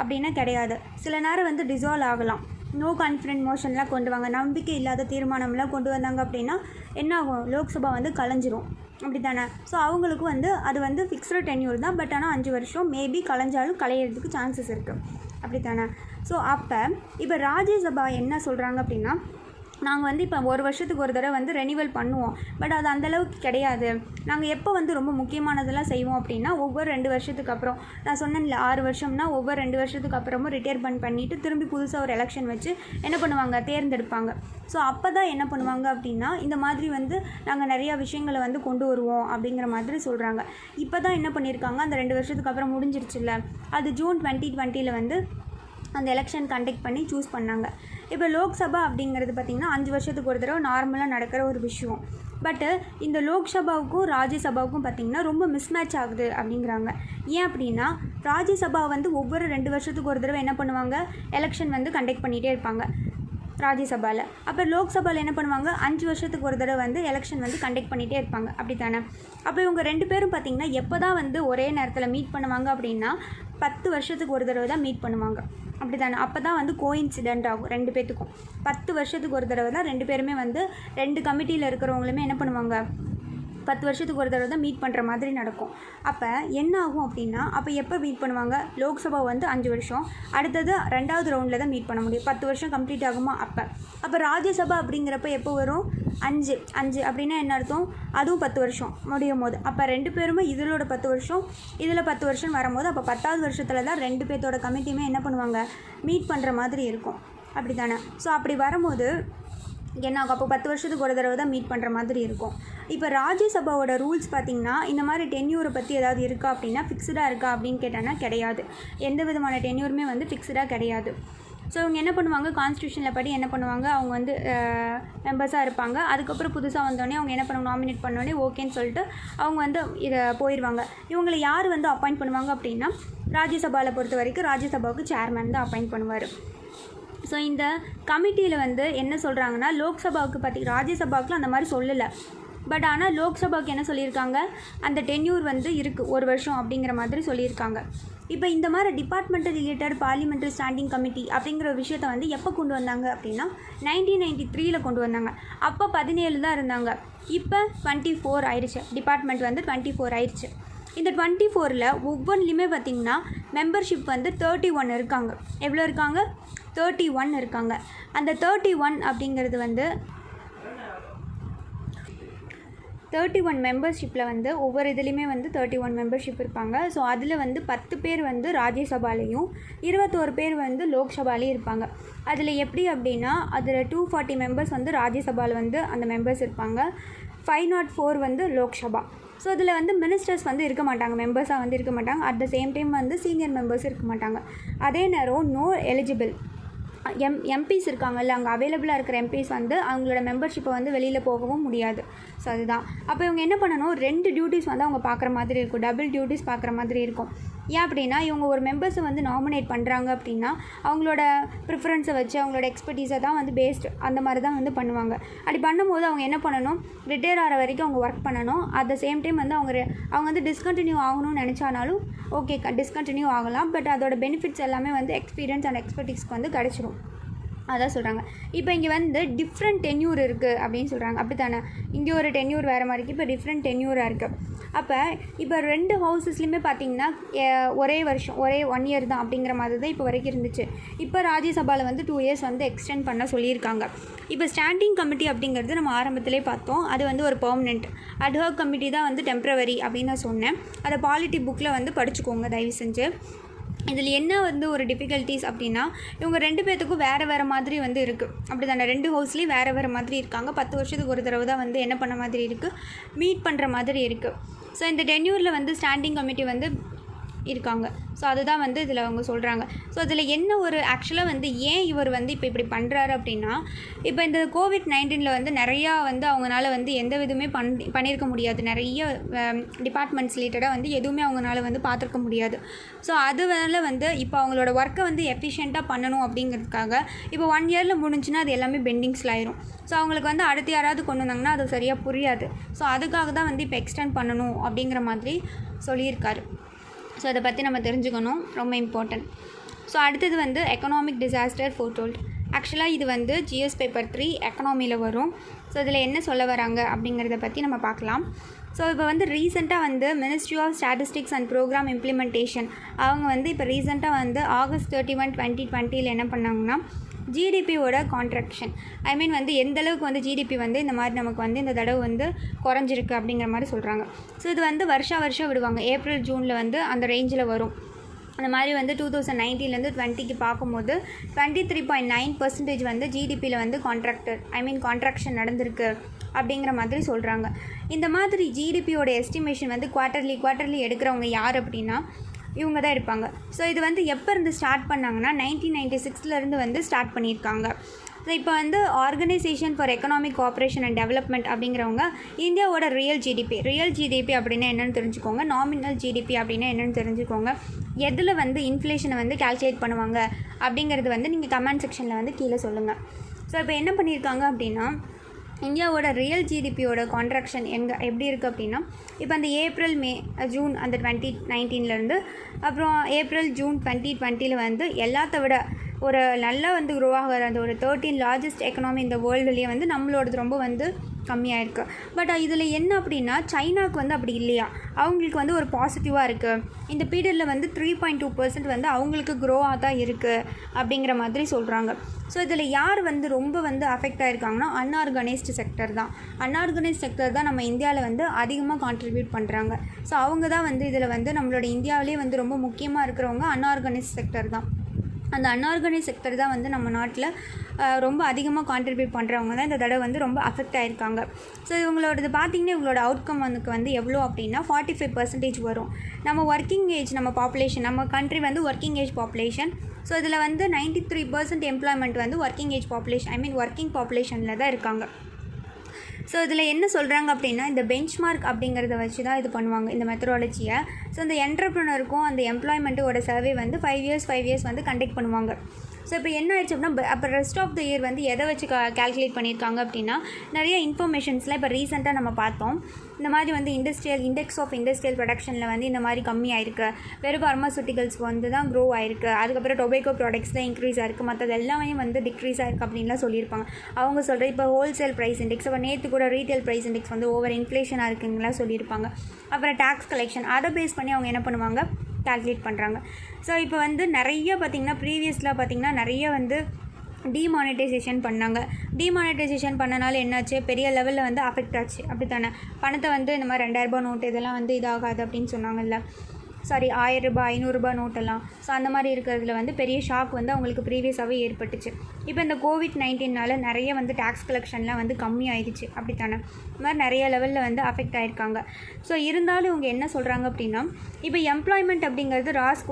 அப்படின்னா கிடையாது. சில நேரம் வந்து டிசால்வ் ஆகலாம். நோ கான்ஃபிடென்ட் மோஷன்லாம் கொண்டு வாங்க, நம்பிக்கை இல்லாத தீர்மானம்லாம் கொண்டு வந்தாங்க அப்படின்னா என்ன ஆகும், லோக்சபா வந்து கலைஞ்சிரும். அப்படி தானே. ஸோ அவங்களுக்கு வந்து அது வந்து ஃபிக்ஸ்டு டென்யூர் தான். பட் ஆனால் 5 வருஷம் மேபி கலைஞ்சாலும் கலையிறதுக்கு சான்சஸ் இருக்குது. அப்படி தானே. ஸோ இப்போ ராஜ்யசபா என்ன சொல்கிறாங்க அப்படின்னா, நாங்கள் வந்து இப்போ 1 வருஷத்துக்கு ஒரு தடவை வந்து ரெனிவல் பண்ணுவோம். பட் அது அந்தளவுக்கு கிடையாது. நாங்கள் எப்போ வந்து ரொம்ப முக்கியமானதெல்லாம் செய்வோம் அப்படின்னா ஒவ்வொரு 2 வருஷத்துக்கு அப்புறம், நான் சொன்னேன்ல 6 வருஷம்னா ஒவ்வொரு 2 வருஷத்துக்கு அப்புறமும் ரிட்டையர்மெண்ட் பண்ணிவிட்டு திரும்பி புதுசாக ஒரு எலெக்ஷன் வச்சு என்ன பண்ணுவாங்க, தேர்ந்தெடுப்பாங்க. ஸோ அப்போ தான் என்ன பண்ணுவாங்க அப்படின்னா இந்த மாதிரி வந்து நாங்கள் நிறையா விஷயங்களை வந்து கொண்டு வருவோம் அப்படிங்கிற மாதிரி சொல்கிறாங்க. இப்போ தான் என்ன பண்ணியிருக்காங்க, அந்த 2 வருஷத்துக்கு அப்புறம் முடிஞ்சிருச்சுல்ல, அது ஜூன் 2020 வந்து அந்த எலெக்ஷன் கண்டக்ட் பண்ணி சூஸ் பண்ணாங்க. இப்போ லோக்சபா அப்படிங்கிறது பார்த்திங்கன்னா 5 வருஷத்துக்கு ஒரு தடவை நார்மலாக நடக்கிற ஒரு விஷயம். பட்டு இந்த லோக்சபாவுக்கும் ராஜ்யசபாவுக்கும் பார்த்திங்கன்னா ரொம்ப மிஸ்மேட்ச் ஆகுது அப்படிங்கிறாங்க. ஏன் அப்படின்னா ராஜ்யசபா வந்து ஒவ்வொரு 2 வருஷத்துக்கு ஒரு தடவை என்ன பண்ணுவாங்க, எலெக்ஷன் வந்து கண்டக்ட் பண்ணிகிட்டே இருப்பாங்க ராஜ்யசபாவில். அப்போ லோக்சபாவில் என்ன பண்ணுவாங்க, 5 வருஷத்துக்கு ஒரு தடவை வந்து எலெக்ஷன் வந்து கண்டக்ட் பண்ணிகிட்டே இருப்பாங்க. அப்படி தானே. அப்போ இவங்க 2 பேரும் பார்த்திங்கன்னா எப்போ தான் வந்து ஒரே நேரத்தில் மீட் பண்ணுவாங்க அப்படின்னா 10 வருஷத்துக்கு ஒரு தடவை தான் மீட் பண்ணுவாங்க. அப்படி தானே. அப்போ தான் வந்து கோஇன்சிடென்ட் ஆகும் 2 பேர்த்துக்கும். 10 வருஷத்துக்கு ஒரு தடவை தான் 2 பேருமே வந்து 2 கமிட்டியில் இருக்கிறவங்களுமே என்ன பண்ணுவாங்க, 10 வருஷத்துக்கு ஒரு தடவை தான் மீட் பண்ணுற மாதிரி நடக்கும். அப்போ என்ன ஆகும் அப்படின்னா, அப்போ எப்போ மீட் பண்ணுவாங்க, லோக்சபா வந்து 5 வருஷம், அடுத்தது 2வது ரவுண்டில் தான் மீட் பண்ண முடியும். 10 வருஷம் கம்ப்ளீட் ஆகுமா அப்போ ராஜ்யசபா அப்படிங்கிறப்ப எப்போ வரும், 5 அப்படின்னா என்ன அர்த்தம், அதுவும் 10 வருஷம் முடியும் போது. அப்போ 2 பேருமே இதிலோட 10 வருஷம் இதில் 10 வருஷம் வரும்போது அப்போ 10வது வருஷத்தில் தான் 2 பேர்த்தோட கமிட்டியுமே என்ன பண்ணுவாங்க, மீட் பண்ணுற மாதிரி இருக்கும். அப்படி தானே. ஸோ அப்படி வரும்போது என்ன ஆகும், அப்போ 10 வருஷத்துக்கு ஒரு தடவை தான் மீட் பண்ணுற மாதிரி இருக்கும். இப்போ ராஜ்யசபாவோட ரூல்ஸ் பார்த்திங்கன்னா இந்த மாதிரி டென்யூரை பற்றி ஏதாவது இருக்கா அப்படின்னா ஃபிக்ஸ்டாக இருக்கா அப்படின்னு கேட்டாங்கன்னா கிடையாது. எந்த விதமான டென்யூருமே வந்து ஃபிக்ஸ்டாக கிடையாது. ஸோ இவங்க என்ன பண்ணுவாங்க, கான்ஸ்டியூஷனில் படி என்ன பண்ணுவாங்க, அவங்க வந்து மெம்பர்ஸாக இருப்பாங்க. அதுக்கப்புறம் புதுசாக வந்தோடனே அவங்க என்ன பண்ணுவாங்க, நாமினேட் பண்ணோடனே ஓகேன்னு சொல்லிட்டு அவங்க வந்து இதை போயிடுவாங்க. இவங்களை யார் வந்து அப்பாயிண்ட் பண்ணுவாங்க அப்படின்னா ராஜ்யசபாவில் பொறுத்த வரைக்கும் ராஜ்யசபாவுக்கு சேர்மேன் தான் அப்பாயிண்ட் பண்ணுவார். ஸோ இந்த கமிட்டியில் வந்து என்ன சொல்கிறாங்கன்னா, லோக்சபாவுக்கு ராஜ்யசபாவுக்குலாம் அந்த மாதிரி சொல்லலை. பட் ஆனால் லோக்சபாவுக்கு என்ன சொல்லியிருக்காங்க, அந்த டென்யூர் வந்து இருக்குது 1 வருஷம் அப்படிங்கிற மாதிரி சொல்லியிருக்காங்க. இப்போ இந்த மாதிரி departmental related parliamentary standing committee அப்படிங்கிற ஒரு விஷயத்தை வந்து எப்போ கொண்டு வந்தாங்க அப்படின்னா 1993 கொண்டு வந்தாங்க. அப்போ 17 தான் இருந்தாங்க. இப்போ 24 ஆயிடுச்சு. டிபார்ட்மெண்ட் வந்து 24 ஆயிடுச்சு. இந்த 24ல் ஒவ்வொன்றுலையுமே பார்த்திங்கன்னா மெம்பர்ஷிப் வந்து 31 இருக்காங்க. எவ்வளோ இருக்காங்க, 31 இருக்காங்க. அந்த 31 அப்படிங்கிறது வந்து 31 மெம்பர்ஷிப்பில் வந்து ஒவ்வொரு இதுலேயுமே வந்து 31 மெம்பர்ஷிப் இருப்பாங்க. ஸோ அதில் வந்து 10 பேர் வந்து ராஜ்யசபாலையும் 21 பேர் வந்து லோக்சபாலையும் இருப்பாங்க. அதில் எப்படி அப்படின்னா அதில் 240 மெம்பர்ஸ் வந்து ராஜ்யசபாவில் வந்து அந்த மெம்பர்ஸ் இருப்பாங்க, 504 வந்து லோக்சபா. ஸோ இதில் வந்து மினிஸ்டர்ஸ் வந்து இருக்க மாட்டாங்க, மெம்பர்ஸாக வந்து இருக்க மாட்டாங்க. அட் த சேம் டைம் வந்து சீனியர் மெம்பர்ஸ் இருக்க மாட்டாங்க. அதே நேரம் நோ எலிஜிபிள் எம்பிஸ் இருக்காங்கல்ல, அங்கே அவைலபிளாக இருக்கிற எம்பிஸ் வந்து அவங்களோட மெம்பர்ஷிப்பை வந்து வெளியில் போகவும் முடியாது. ஸோ அதுதான். அப்போ இவங்க என்ன பண்ணணும், 2 டியூட்டிஸ் வந்து அவங்க பார்க்குற மாதிரி இருக்கும், டபுள் டியூட்டிஸ் பார்க்குற மாதிரி இருக்கும். ஏன் அப்படின்னா இவங்க ஒரு மெம்பர்ஸை வந்து நாமினேட் பண்ணுறாங்க அப்படின்னா அவங்களோட ப்ரிஃபரன்ஸை வச்சு அவங்களோட எக்ஸ்பர்டீஸை தான் வந்து பேஸ்டு அந்த மாதிரி தான் வந்து பண்ணுவாங்க. அப்படி பண்ணும்போது அவங்க என்ன பண்ணணும், ரிட்டையர் ஆகிற வரைக்கும் அவங்க ஒர்க் பண்ணணும். அட் த சேம் டைம் வந்து அவங்க வந்து டிஸ்கண்டினியூ ஆகணும்னு நினச்சானாலும் ஓகே டிஸ்கண்டினியூ ஆகலாம். பட் அதோட பெனிஃபிட்ஸ் எல்லாமே வந்து எக்ஸ்பீரியன்ஸ் அண்ட் எக்ஸ்பர்டீஸ்க்கு வந்து கிடச்சிரும். அதான் சொல்கிறாங்க. இப்போ இங்கே வந்து டிஃப்ரெண்ட் டென்யூர் இருக்குது அப்படின்னு சொல்கிறாங்க. அப்படி தானே, இங்கே ஒரு டென்யூர் வேறு மாதிரி இருக்குது, இப்போ டிஃப்ரெண்ட் டென்யூராக இருக்குது. அப்போ இப்போ 2 ஹவுசஸ்லையுமே பார்த்திங்கன்னா ஒரே வருஷம் ஒரே 1 இயர் தான் அப்படிங்கிற மாதிரி தான் இப்போ வரைக்கும் இருந்துச்சு. இப்போ ராஜ்யசபாவில் வந்து 2 இயர்ஸ் வந்து எக்ஸ்டெண்ட் பண்ண சொல்லியிருக்காங்க. இப்போ ஸ்டாண்டிங் கமிட்டி அப்படிங்கிறது நம்ம ஆரம்பத்திலே பார்த்தோம், அது வந்து ஒரு பெர்மனெண்ட். அட்ஹாக் கமிட்டி தான் வந்து டெம்ப்ரவரி அப்படின்னு நான் சொன்னேன். அதை பாலிட்டி புக்கில் வந்து படிச்சுக்கோங்க தயவு செஞ்சு. இதில் என்ன வந்து ஒரு டிஃபிகல்ட்டிஸ் அப்படின்னா, இவங்க 2 பேர்த்துக்கும் வேறு மாதிரி வந்து இருக்குது. அப்படி தானே, 2 ஹவுஸ்லேயும் வேறு மாதிரி இருக்காங்க. 10 வருஷத்துக்கு ஒரு தடவை தான் வந்து என்ன பண்ண மாதிரி இருக்குது, மீட் பண்ணுற மாதிரி இருக்குது. ஸோ இந்த டென்யூரில் வந்து ஸ்டாண்டிங் கமிட்டி வந்து இருக்காங்க. ஸோ அதுதான் வந்து இதில் அவங்க சொல்கிறாங்க. ஸோ அதில் என்ன ஒரு ஆக்சுவலாக வந்து ஏன் இவர் வந்து இப்போ இப்படி பண்ணுறாரு அப்படின்னா, இப்போ இந்த கோவிட்-19 வந்து நிறையா வந்து அவங்களால வந்து எந்த விதமே பண்ணியிருக்க முடியாது. நிறைய டிபார்ட்மெண்ட்ஸ் ரிலேட்டடாக வந்து எதுவுமே அவங்களால வந்து பார்த்துருக்க முடியாது. ஸோ அதனால வந்து இப்போ அவங்களோட ஒர்க்கை வந்து எஃபிஷியண்ட்டாக பண்ணணும் அப்படிங்கிறதுக்காக இப்போ 1 இயரில் முடிஞ்சுன்னா அது எல்லாமே பெண்டிங்ஸில் ஆயிரும். ஸோ அவங்களுக்கு வந்து அடுத்து யாராவது கொண்டு வந்தாங்கன்னா அது சரியாக புரியாது. ஸோ அதுக்காக தான் வந்து இப்போ எக்ஸ்டெண்ட் பண்ணணும் அப்படிங்கிற மாதிரி சொல்லியிருக்காரு. ஸோ அதை பற்றி நம்ம தெரிஞ்சுக்கணும், ரொம்ப இம்பார்ட்டன்ட். ஸோ அடுத்தது வந்து எக்கனாமிக் டிசாஸ்டர் ஃபோர்டோல்ட். ஆக்சுவலாக இது வந்து ஜிஎஸ் பேப்பர் 3 எக்கனாமியில் வரும். ஸோ இதில் என்ன சொல்ல வராங்க அப்படிங்கிறத பற்றி நம்ம பார்க்கலாம். ஸோ இப்போ வந்து ரீசெண்டாக வந்து ministry of statistics and programme implementation அவங்க வந்து இப்போ ரீசெண்டாக வந்து ஆகஸ்ட் 31, 2020 என்ன பண்ணாங்கன்னா, ஜிடிபியோட கான்ட்ராக்ஷன் வந்து எந்த அளவுக்கு வந்து ஜிடிபி வந்து இந்த மாதிரி நமக்கு வந்து இந்த தடவை வந்து குறைஞ்சிருக்கு அப்படிங்கிற மாதிரி சொல்கிறாங்க. ஸோ இது வந்து வருஷம் விடுவாங்க. ஏப்ரல் ஜூனில் வந்து அந்த ரேஞ்சில் வரும். அந்த மாதிரி வந்து 2019 20 பார்க்கும்போது 23.9% வந்து ஜிடிபியில் வந்து கான்ட்ராக்ஷன் நடந்திருக்கு அப்படிங்கிற மாதிரி சொல்கிறாங்க. இந்த மாதிரி ஜிடிபியோட எஸ்டிமேஷன் வந்து குவார்ட்டர்லி எடுக்கிறவங்க யார் அப்படின்னா இவங்க தான் எடுப்பாங்க. ஸோ இது வந்து எப்போ இருந்து ஸ்டார்ட் பண்ணாங்கன்னா 1996 வந்து ஸ்டார்ட் பண்ணியிருக்காங்க. ஸோ இப்போ வந்து organisation for economic cooperation and development அப்படிங்கிறவங்க இந்தியாவோட ரியல் ஜிடிபி அப்படின்னா என்னென்னு தெரிஞ்சுக்கோங்க, நாமினல் ஜிடிபி அப்படின்னா என்னென்னு தெரிஞ்சுக்கோங்க, எதில் வந்து இன்ஃப்ளேஷனை வந்து கால்குலேட் பண்ணுவாங்க அப்படிங்கிறது வந்து நீங்கள் கமெண்ட் செக்ஷனில் வந்து கீழே சொல்லுங்கள். ஸோ இப்போ என்ன பண்ணியிருக்காங்க அப்படின்னா, இந்தியாவோட ரியல் ஜிடிபியோட கான்ட்ராக்ஷன் எப்படி இருக்குது அப்படின்னா, இப்போ அந்த ஏப்ரல் மே ஜூன் அந்த 2019 அப்புறம் ஏப்ரல் ஜூன் 2020 வந்து எல்லாத்த விட ஒரு நல்லா வந்து க்ரோ ஆகிற அந்த ஒரு 13 லார்ஜஸ்ட் எக்கனாமி இந்த வேர்ல்டுலேயே வந்து நம்மளோடது ரொம்ப வந்து கம்மியாக இருக்குது. பட் இதில் என்ன அப்படின்னா, சைனாவுக்கு வந்து அப்படி இல்லையா, அவங்களுக்கு வந்து ஒரு பாசிட்டிவாக இருக்குது. இந்த பீரியடில் வந்து 3.2% வந்து அவங்களுக்கு க்ரோவாக தான் இருக்குது அப்படிங்கிற மாதிரி சொல்கிறாங்க. ஸோ இதில் யார் வந்து ரொம்ப வந்து அஃபெக்ட் ஆகிருக்காங்கன்னா, அன்ஆர்கனைஸ்டு செக்டர் தான். அன்ஆர்கனைஸ்ட் செக்டர் தான் நம்ம இந்தியாவில் வந்து அதிகமாக கான்ட்ரிபியூட் பண்ணுறாங்க. ஸோ அவங்க தான் வந்து இதில் வந்து நம்மளோட இந்தியாவிலே வந்து ரொம்ப முக்கியமாக இருக்கிறவங்க அன்ஆர்கனைஸ்ட் செக்டர் தான். அந்த அன்ஆர்கனைஸ் செக்டர் தான் வந்து நம்ம நாட்டில் ரொம்ப அதிகமாக கான்ட்ரிபியூட் பண்ணுறவங்க தான் இந்த தடவை வந்து ரொம்ப அஃபெக்ட் ஆகிருக்காங்க. ஸோ இவங்களோடது பார்த்திங்கன்னா இவங்களோட அவுட்கம் வந்து எவ்வளோ அப்படின்னா 45% வரும். நம்ம ஒர்க்கிங் ஏஜ் நம்ம பாப்புலேஷன் நம்ம கண்ட்ரி வந்து ஒர்க்கிங் ஏஜ் பாப்புலேஷன். ஸோ இதில் வந்து 93% எம்ப்ளாய்மெண்ட் வந்து ஒர்க்கிங் ஏஜ் பாப்புலேஷன் ஒர்க்கிங் பாப்புலேஷனில் தான் இருக்காங்க. ஸோ இதில் என்ன சொல்கிறாங்க அப்படின்னா, இந்த பெஞ்ச்மார்க் அப்படிங்கிறத வச்சு தான் இது பண்ணுவாங்க இந்த மெத்தடாலஜியை. ஸோ இந்த என்டர்ப்ரனருக்கும் அந்த எம்ப்ளாய்மெண்ட்டோட சர்வே வந்து 5 இயர்ஸ் வந்து கண்டக்ட் பண்ணுவாங்க. ஸோ இப்போ என்ன ஆயிடுச்சு அப்படின்னா, அப்போ ரெஸ்ட் ஆஃப் த இயர் வந்து எதை வச்சு கால்குலேட் பண்ணியிருக்காங்க அப்படின்னா, நிறைய இன்ஃபர்மேஷன்ஸ்லாம் இப்போ ரீசெண்டாக நம்ம பார்த்தோம். இந்த மாதிரி வந்து இண்டெக்ஸ் ஆஃப் இண்டஸ்ட்ரியல் ப்ரொடக்ஷனில் வந்து இந்த மாதிரி கம்மியாயிருக்கு. வெறும் ஃபார்மாசூட்டிகல்ஸ் வந்து தான் க்ரோ ஆயிருக்கு. அதுக்கப்புறம் டொபேக்கோ ப்ராடக்ட்ஸ் தான் இன்க்ரீஸ் ஆயிருக்கு, மற்றது எல்லாமே வந்து டிக்ரீஸ் ஆயிருக்கு அப்படின்லாம் சொல்லியிருப்பாங்க. அவங்க சொல்கிற இப்போ ஹோல்சேல் ப்ரைஸ் இண்டெக்ஸ், அப்போ நேற்று கூட ரீட்டைல் ப்ரைஸ் இண்டெக்ஸ் வந்து ஓவர் இன்ஃப்ளேஷனாக இருக்குங்கலாம் சொல்லியிருப்பாங்க. அப்புறம் டேக்ஸ் கலெக்ஷன் அதை பேஸ் பண்ணி அவங்க என்ன பண்ணுவாங்க, கால்குலேட் பண்ணுறாங்க. ஸோ இப்போ வந்து நிறைய பார்த்திங்கன்னா ப்ரீவியஸில் பார்த்திங்கன்னா நிறைய வந்து டிமானிட்டைசேஷன் பண்ணாங்க. டிமானிட்டைசேஷன் பண்ணனால என்னாச்சு, பெரிய லெவலில் வந்து அஃபெக்ட் ஆச்சு. அப்படி தானே, பணத்தை வந்து இந்த மாதிரி 2000 ரூபாய் நோட்டு இதெல்லாம் வந்து இதாகாது அப்படின்னு சொன்னாங்கல்ல. 1000 ரூபாய் 500 ரூபாய் நோட்டெல்லாம். ஸோ அந்த மாதிரி இருக்கிறதுல வந்து பெரிய ஷாக் வந்து அவங்களுக்கு ப்ரீவியஸாகவே ஏற்பட்டுச்சு. இப்போ இந்த கோவிட்-19 நிறைய வந்து டேக்ஸ் கலெக்ஷன்லாம் வந்து கம்மி ஆயிடுச்சு. அப்படி தானே, இந்த மாதிரி நிறைய லெவலில் வந்து அஃபெக்ட் ஆகிருக்காங்க. ஸோ இருந்தாலும் இவங்க என்ன சொல்கிறாங்க அப்படின்னா, இப்போ எம்ப்ளாய்மெண்ட் அப்படிங்கிறது லாஸ்ட்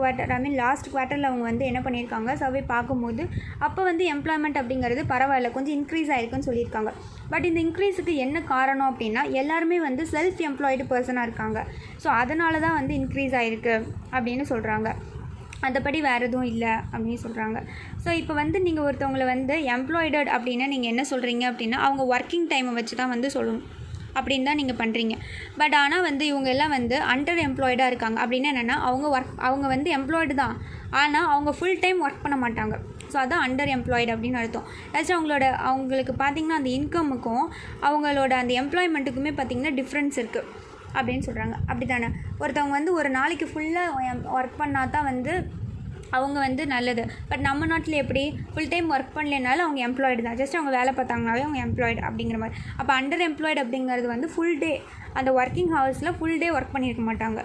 குவார்ட்டரில் அவங்க வந்து என்ன பண்ணியிருக்காங்க, சர்வே பார்க்கும்போது அப்போ வந்து எம்ப்ளாய்மெண்ட் அப்படிங்கிறது பரவாயில்ல கொஞ்சம் இன்க்ரீஸ் ஆகிருக்குன்னு சொல்லியிருக்காங்க. பட் இந்த இன்க்ரீஸுக்கு என்ன காரணம் அப்படின்னா, எல்லாருமே வந்து செல்ஃப் எம்ப்ளாய்டு பர்சனாக இருக்காங்க. ஸோ அதனால தான் வந்து இன்க்ரீஸ் ஆகிருக்கு அப்படின்னு சொல்கிறாங்க. மற்றபடி வேறு எதுவும் இல்லை அப்படின்னு சொல்கிறாங்க. ஸோ இப்போ வந்து நீங்கள் ஒருத்தவங்களை வந்து எம்ப்ளாய்டட் அப்படின்னா நீங்கள் என்ன சொல்கிறீங்க அப்படின்னா, அவங்க ஒர்க்கிங் டைமை வச்சு தான் வந்து சொல்லணும் அப்படின்னு தான் நீங்கள் பண்ணுறீங்க. பட் ஆனால் வந்து இவங்க எல்லாம் வந்து அண்டர் எம்ப்ளாய்டாக இருக்காங்க. அப்படின்னா என்னென்னா, அவங்க வந்து எம்ப்ளாய்டு தான், ஆனால் அவங்க ஃபுல் டைம் ஒர்க் பண்ண மாட்டாங்க. ஸோ அதான் அண்டர் எம்ப்ளாய்டு அப்படின்னு அர்த்தம். ஏதாச்சும் அவங்களுக்கு பார்த்திங்கன்னா அந்த இன்கமுக்கும் அவங்களோட அந்த எம்ப்ளாய்மெண்ட்டுக்குமே பார்த்திங்கன்னா டிஃப்ரென்ஸ் இருக்குது அப்படின்னு சொல்கிறாங்க. அப்படி தானே ஒருத்தவங்க வந்து ஒரு நாளைக்கு ஃபுல்லாக ஒர்க் பண்ணால் தான் வந்து அவங்க வந்து நல்லது. பட் நம்ம நாட்டில் எப்படி ஃபுல் டைம் ஒர்க் பண்ணலனாலும் அவங்க எம்ப்ளாய்டு தான், ஜஸ்ட் அவங்க வேலை பார்த்தாங்கனாலே அவங்க எம்ப்ளாய்டு அப்படிங்கிற மாதிரி. அப்போ அண்டர் எம்ப்ளாய்டு அப்படிங்கிறது வந்து ஃபுல் டே அந்த ஒர்க்கிங் ஹவர்ஸில் ஃபுல் டே ஒர்க் பண்ணியிருக்க மாட்டாங்க.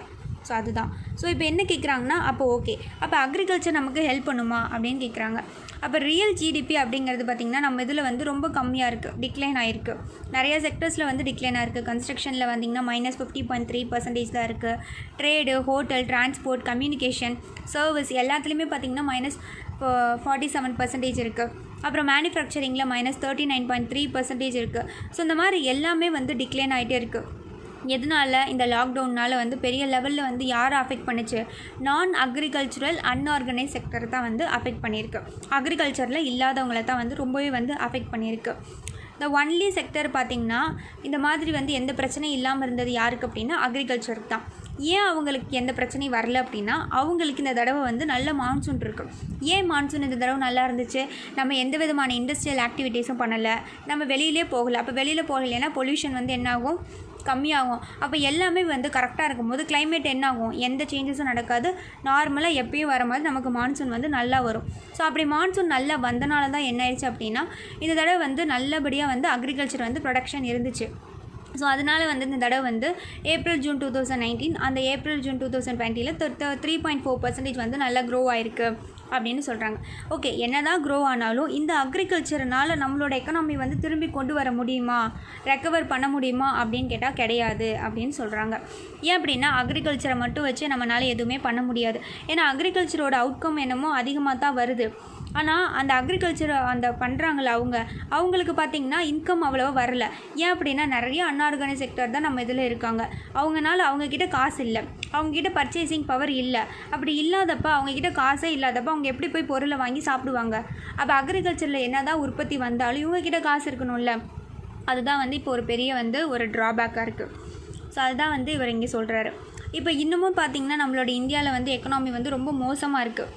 ஸோ அதுதான். ஸோ இப்போ என்ன கேட்குறாங்கன்னா, அப்போ ஓகே, அப்போ அக்ரிகல்ச்சர் நமக்கு ஹெல்ப் பண்ணுமா அப்படின்னு கேட்குறாங்க. அப்போ ரியல் ஜிடிபி அப்படிங்கிறது பார்த்திங்கன்னா நம்ம இதில் வந்து ரொம்ப கம்மியாக இருக்குது, டிக்ளைன் ஆகிருக்கு. நிறைய செக்டர்ஸில் வந்து டிக்ளைன் ஆகிருக்கு. கன்ஸ்ட்ரக்ஷனில் பார்த்திங்கன்னா -50.3% தான் இருக்குது. Trade, hotel, transport, communication, service எல்லாத்துலேயுமே பார்த்திங்கன்னா -47% இருக்குது. அப்புறம் மேனுஃபேக்சரிங்கில் -39.3% இருக்குது. ஸோ இந்த மாதிரி எல்லாமே வந்து டிக்ளைன் ஆகிட்டே இருக்குது. எதனால? இந்த லாக்டவுனால் வந்து பெரிய லெவலில் வந்து யாரை அஃபெக்ட் பண்ணிச்சு? நான் அக்ரிகல்ச்சுரல் அன்ஆர்கனைஸ் செக்டர் தான் வந்து அஃபெக்ட் பண்ணியிருக்கு. அக்ரிகல்ச்சரில் இல்லாதவங்கள தான் வந்து ரொம்பவே வந்து அஃபெக்ட் பண்ணியிருக்கு. இந்த ஒன்லி செக்டர் பார்த்திங்கன்னா இந்த மாதிரி வந்து எந்த பிரச்சனையும் இல்லாமல் இருந்தது யாருக்கு அப்படின்னா அக்ரிகல்ச்சருக்கு தான். ஏன் அவங்களுக்கு எந்த பிரச்சனையும் வரல அப்படின்னா அவங்களுக்கு இந்த தடவை வந்து நல்ல மான்சூன் இருக்குது. ஏன் மான்சூன் இந்த தடவை நல்லா இருந்துச்சு? நம்ம எந்த விதமான இண்டஸ்ட்ரியல் ஆக்டிவிட்டீஸும் பண்ணலை, நம்ம வெளியிலே போகலை. அப்போ வெளியில் போகலைன்னா பொல்யூஷன் வந்து என்னாகும்? கம்மியாகும். அப்போ எல்லாமே வந்து கரெக்டாக இருக்கும்போது கிளைமேட் என்னாகும்? எந்த சேஞ்சஸும் நடக்காது. நார்மலாக எப்பயும் வர மாதிரி நமக்கு மான்சூன் வந்து நல்லா வரும். ஸோ அப்படி மான்சூன் நல்லா வந்தனால தான் என்ன ஆயிடுச்சு அப்படின்னா இந்த தடவை வந்து நல்லபடியாக வந்து அக்ரிகல்ச்சர் வந்து ப்ரொடக்ஷன் இருந்துச்சு. ஸோ அதனால் வந்து இந்த தடவை வந்து ஏப்ரல் ஜூன் 2019 அந்த ஏப்ரல் ஜூன் 2020 3.4% வந்து நல்லா க்ரோ ஆகிருக்கு அப்படின்னு சொல்கிறாங்க. ஓகே, என்ன தான் க்ரோ ஆனாலும் இந்த அக்ரிகல்ச்சர்னால் நம்மளோட எக்கனாமி வந்து திரும்பி கொண்டு வர முடியுமா, ரெக்கவர் பண்ண முடியுமா அப்படின்னு கேட்டால் கிடையாது அப்படின்னு சொல்கிறாங்க. ஏன் அப்படின்னா அக்ரிகல்ச்சரை மட்டும் வச்சு நம்மளால் எதுவுமே பண்ண முடியாது. ஏன்னா அக்ரிகல்ச்சரோட அவுட்கம் என்னமோ அதிகமாக தான் வருது. ஆனால் அந்த அக்ரிகல்ச்சர் அந்த பண்ணுறாங்கள அவங்களுக்கு பார்த்திங்கன்னா இன்கம் அவ்வளோவா வரல. ஏன் அப்படின்னா நிறைய அன்ஆர்கனைஸ் செக்டர் தான் நம்ம இதில் இருக்காங்க. அவங்கக்கிட்ட காசு இல்லை, அவங்கக்கிட்ட பர்ச்சேசிங் பவர் இல்லை. அப்படி இல்லாதப்ப அவங்கக்கிட்ட காசே இல்லாதப்ப அவங்க எப்படி போய் பொருளை வாங்கி சாப்பிடுவாங்க? அப்போ அக்ரிகல்ச்சரில் என்ன தான் உற்பத்தி வந்தாலும் இவங்கக்கிட்ட காசு இருக்கணும்ல. அதுதான் வந்து இப்போ ஒரு பெரிய வந்து ஒரு ட்ராபேக்காக இருக்குது. ஸோ அதுதான் வந்து இவர் இங்கே சொல்கிறாரு. இப்போ இன்னமும் பார்த்திங்கன்னா நம்மளோட இந்தியாவில் வந்து எக்கனாமி வந்து ரொம்ப மோசமாக இருக்குது.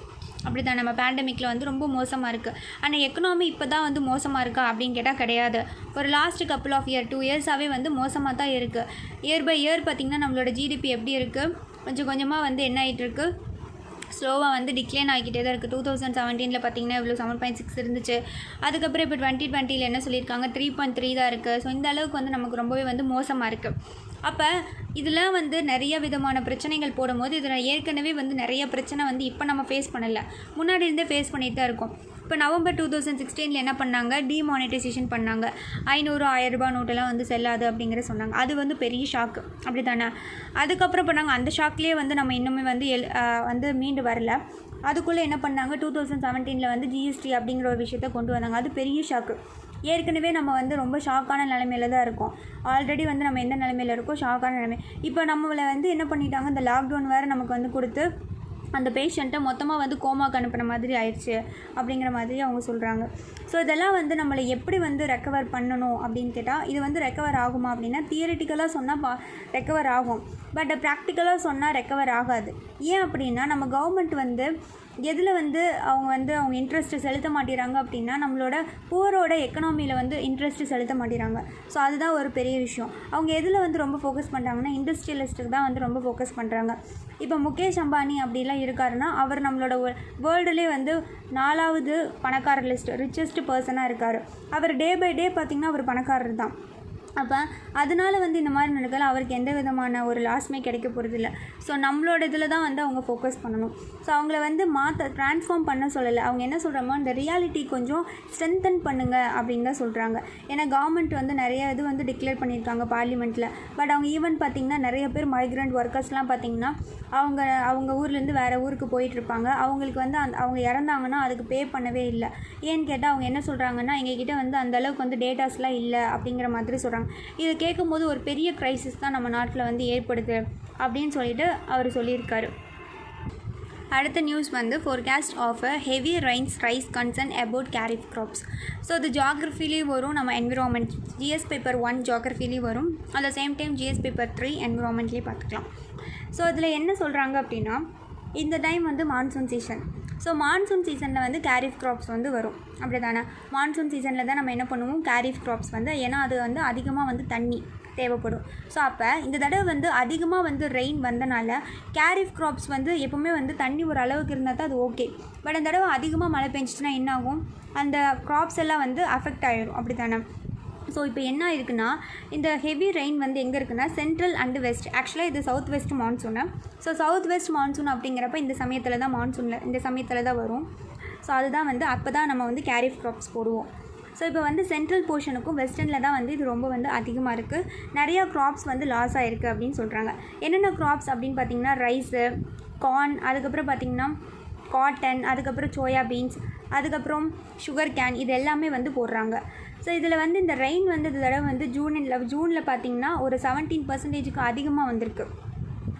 அப்படி தான் நம்ம பேண்டமிக்கில் வந்து ரொம்ப மோசமாக இருக்குது. ஆனால் எக்கனாமி இப்போ தான் வந்து மோசமாக இருக்கா அப்படின்னு கேட்டால் கிடையாது. ஒரு லாஸ்ட் கப்புள் ஆஃப் 2 இயர்ஸாகவே வந்து மோசமாக தான் இருக்குது. இயர் பை இயர் பார்த்திங்கன்னா நம்மளோட ஜிடிபி எப்படி இருக்குது? கொஞ்சம் கொஞ்சமாக வந்து என்ன ஆகிட்டு இருக்குது? ஸ்லோவாக வந்து டிக்ளைன் ஆகிக்கிட்டே தான் இருக்குது. 2017 பார்த்திங்கன்னா இவ்வளோ 7.6 இருந்துச்சு. அதுக்கப்புறம் இப்போ 2020 என்ன சொல்லியிருக்காங்க? 3.3 தான் இருக்குது. ஸோ இந்த அளவுக்கு வந்து நமக்கு ரொம்பவே வந்து மோசமாக இருக்குது. அப்போ இதில் வந்து நிறைய விதமான பிரச்சனைகள் போடும்போது இதில் ஏற்கனவே வந்து நிறைய பிரச்சனை வந்து இப்போ நம்ம ஃபேஸ் பண்ணலை, முன்னாடி இருந்தே ஃபேஸ் பண்ணிட்டு தான் இருக்கோம். இப்போ நவம்பர் 2016 என்ன பண்ணாங்க? டிமானிட்டைசேஷன் பண்ணாங்க. 500, 1000 ரூபாய் நோட்டெல்லாம் வந்து செல்லாது அப்படிங்கிற சொன்னாங்க. அது வந்து பெரிய ஷாக்கு. அப்படி தானே? அதுக்கப்புறம் பண்ணாங்க. அந்த ஷாக்லேயே வந்து நம்ம இன்னுமே வந்து மீண்டு வரல. அதுக்குள்ளே என்ன பண்ணாங்க? 2017 வந்து ஜிஎஸ்டி அப்படிங்கிற ஒரு விஷயத்தை கொண்டு வந்தாங்க. அது பெரிய ஷாக்கு. ஏற்கனவே நம்ம வந்து ரொம்ப ஷாக்கான நிலைமையில தான் இருக்கோம். ஆல்ரெடி வந்து நம்ம எந்த நிலைமையில் இருக்கோம்? ஷாக்கான நிலைமை. இப்போ நம்மளை வந்து என்ன பண்ணிட்டாங்க? இந்த லாக்டவுன் வேறு நமக்கு வந்து கொடுத்து அந்த பேஷண்ட்டை மொத்தமாக வந்து கோமாக்கு அனுப்புன மாதிரி ஆயிடுச்சு அப்படிங்கிற மாதிரி அவங்க சொல்கிறாங்க. ஸோ இதெல்லாம் வந்து நம்மளை எப்படி வந்து ரெக்கவர் பண்ணணும் அப்படின்னு கேட்டால் இது வந்து ரெக்கவர் ஆகுமா அப்படின்னா தியரிட்டிக்கலாக சொன்னால் ரெக்கவர் ஆகும். பட் ப்ராக்டிக்கலாக சொன்னால் ரெக்கவர் ஆகாது. ஏன் அப்படின்னா நம்ம கவர்மெண்ட் வந்து எதில் வந்து அவங்க இன்ட்ரெஸ்ட்டு செலுத்த மாட்டேறாங்க அப்படின்னா நம்மளோட புவரோட எக்கனாமியில் வந்து இன்ட்ரெஸ்ட்டு செலுத்த மாட்டேறாங்க. ஸோ அதுதான் ஒரு பெரிய விஷயம். அவங்க எதில் வந்து ரொம்ப ஃபோக்கஸ் பண்ணுறாங்கன்னா இண்டஸ்ட்ரியலிஸ்ட்டுக்கு தான் வந்து ரொம்ப ஃபோக்கஸ் பண்ணுறாங்க. இப்போ முகேஷ் அம்பானி அப்படிலாம் இருக்காருன்னா அவர் நம்மளோட வேர்ல்டுலேயே வந்து 4வது பணக்காரர் லிஸ்ட் ரிச்சஸ்ட் பர்சனாக இருக்கார். அவர் டே பை டே பார்த்திங்கன்னா அவர் பணக்காரர் தான். அப்போ அதனால் வந்து இந்த மாதிரி நடக்கல, அவருக்கு எந்த விதமான ஒரு லாஸ்மே கிடைக்க போகிறதில்ல. ஸோ நம்மளோட இதில் தான் வந்து அவங்க ஃபோக்கஸ் பண்ணணும். ஸோ அவங்கள வந்து ட்ரான்ஸ்ஃபார்ம் பண்ண சொல்லலை. அவங்க என்ன சொல்கிறாங்க? இந்த ரியாலிட்டி கொஞ்சம் ஸ்ட்ரென்தன் பண்ணுங்கள் அப்படின்னு தான் சொல்கிறாங்க. ஏன்னா கவர்மெண்ட் வந்து நிறைய இது வந்து டிக்ளேர் பண்ணியிருக்காங்க பார்லிமெண்ட்டில். பட் அவங்க ஈவன் பார்த்திங்கன்னா நிறைய பேர் மைக்ரண்ட் ஒர்க்கர்ஸ்லாம் பார்த்திங்கன்னா அவங்க ஊர்லேருந்து வேறு ஊருக்கு போயிட்டுருப்பாங்க. அவங்களுக்கு வந்து அவங்க இறந்தாங்கன்னா அதுக்கு பே பண்ணவே இல்லை. ஏன்னு கேட்டால் அவங்க என்ன சொல்கிறாங்கன்னா எங்ககிட்ட வந்து அந்தளவுக்கு வந்து டேட்டாஸ்லாம் இல்லை அப்படிங்கிற மாதிரி சொல்கிறாங்க. இது கேட்கும்போது ஒரு பெரிய கிரைசிஸ் தான் நம்ம நாட்டில் வந்து ஏற்படுது அப்படின்னு சொல்லிட்டு அவர் சொல்லியிருக்காரு. அடுத்த நியூஸ் வந்து forecast of heavy rains raise concern about kharif crops. So இது ஜியாகிரஃபிலையும் வரும், நம்ம என்விரான்மெண்ட் ஜிஎஸ் பேப்பர் 1 ஜியாகிரஃபிலையும் வரும். At the same time GS paper 3 என்விரான்மெண்ட்லேயே பார்த்துக்கலாம். ஸோ இதில் என்ன சொல்கிறாங்க அப்படின்னா இந்த டைம் வந்து மான்சூன் சீசன். ஸோ மான்சூன் சீசனில் வந்து கேரிஃப் க்ராப்ஸ் வந்து வரும், அப்படி தானே? மான்சூன் சீசனில் தான் நம்ம என்ன பண்ணுவோம், கேரிஃப் க்ராப்ஸ் வந்து, ஏன்னா அது வந்து அதிகமாக வந்து தண்ணி தேவைப்படும். ஸோ அப்போ இந்த தடவை வந்து அதிகமாக வந்து ரெயின் வந்தனால கேரிஃப் க்ராப்ஸ் வந்து எப்போவுமே வந்து தண்ணி ஒரு அளவுக்கு இருந்தால் தான் அது ஓகே. பட் இந்த தடவை அதிகமாக மழை பெஞ்சிச்சுன்னா என்ன ஆகும், அந்த க்ராப்ஸ் எல்லாம் வந்து அஃபெக்ட் ஆகிடும், அப்படி தானே? ஸோ இப்போ என்ன இருக்குன்னா, இந்த ஹெவி ரெயின் வந்து எங்கே இருக்குன்னா சென்ட்ரல் அண்டு வெஸ்ட். ஆக்சுவலாக இது south west monsoon. So south west monsoon அப்படிங்கிறப்ப இந்த சமயத்தில் தான் இந்த சமயத்தில் தான் வரும். ஸோ அதுதான் வந்து அப்போ தான் நம்ம வந்து கேரிஃப் க்ராப்ஸ் போடுவோம். ஸோ இப்போ வந்து சென்ட்ரல் போர்ஷனுக்கும் வெஸ்டர்னில் தான் வந்து இது ரொம்ப வந்து அதிகமாக இருக்குது. நிறையா க்ராப்ஸ் வந்து லாஸ் ஆகிருக்கு அப்படின்னு சொல்கிறாங்க. என்னென்ன க்ராப்ஸ் அப்படின்னு பார்த்திங்கன்னா ரைஸு, கார்ன், அதுக்கப்புறம் பார்த்திங்கன்னா காட்டன், அதுக்கப்புறம் சோயா பீன்ஸ், அதுக்கப்புறம் சுகர் கேன், இது எல்லாமே வந்து போடுறாங்க. ஸோ இதில் வந்து இந்த ரெயின் வந்து இந்த தடவை வந்து ஜூனில் பார்த்திங்கன்னா ஒரு 17% அதிகமாக வந்திருக்கு.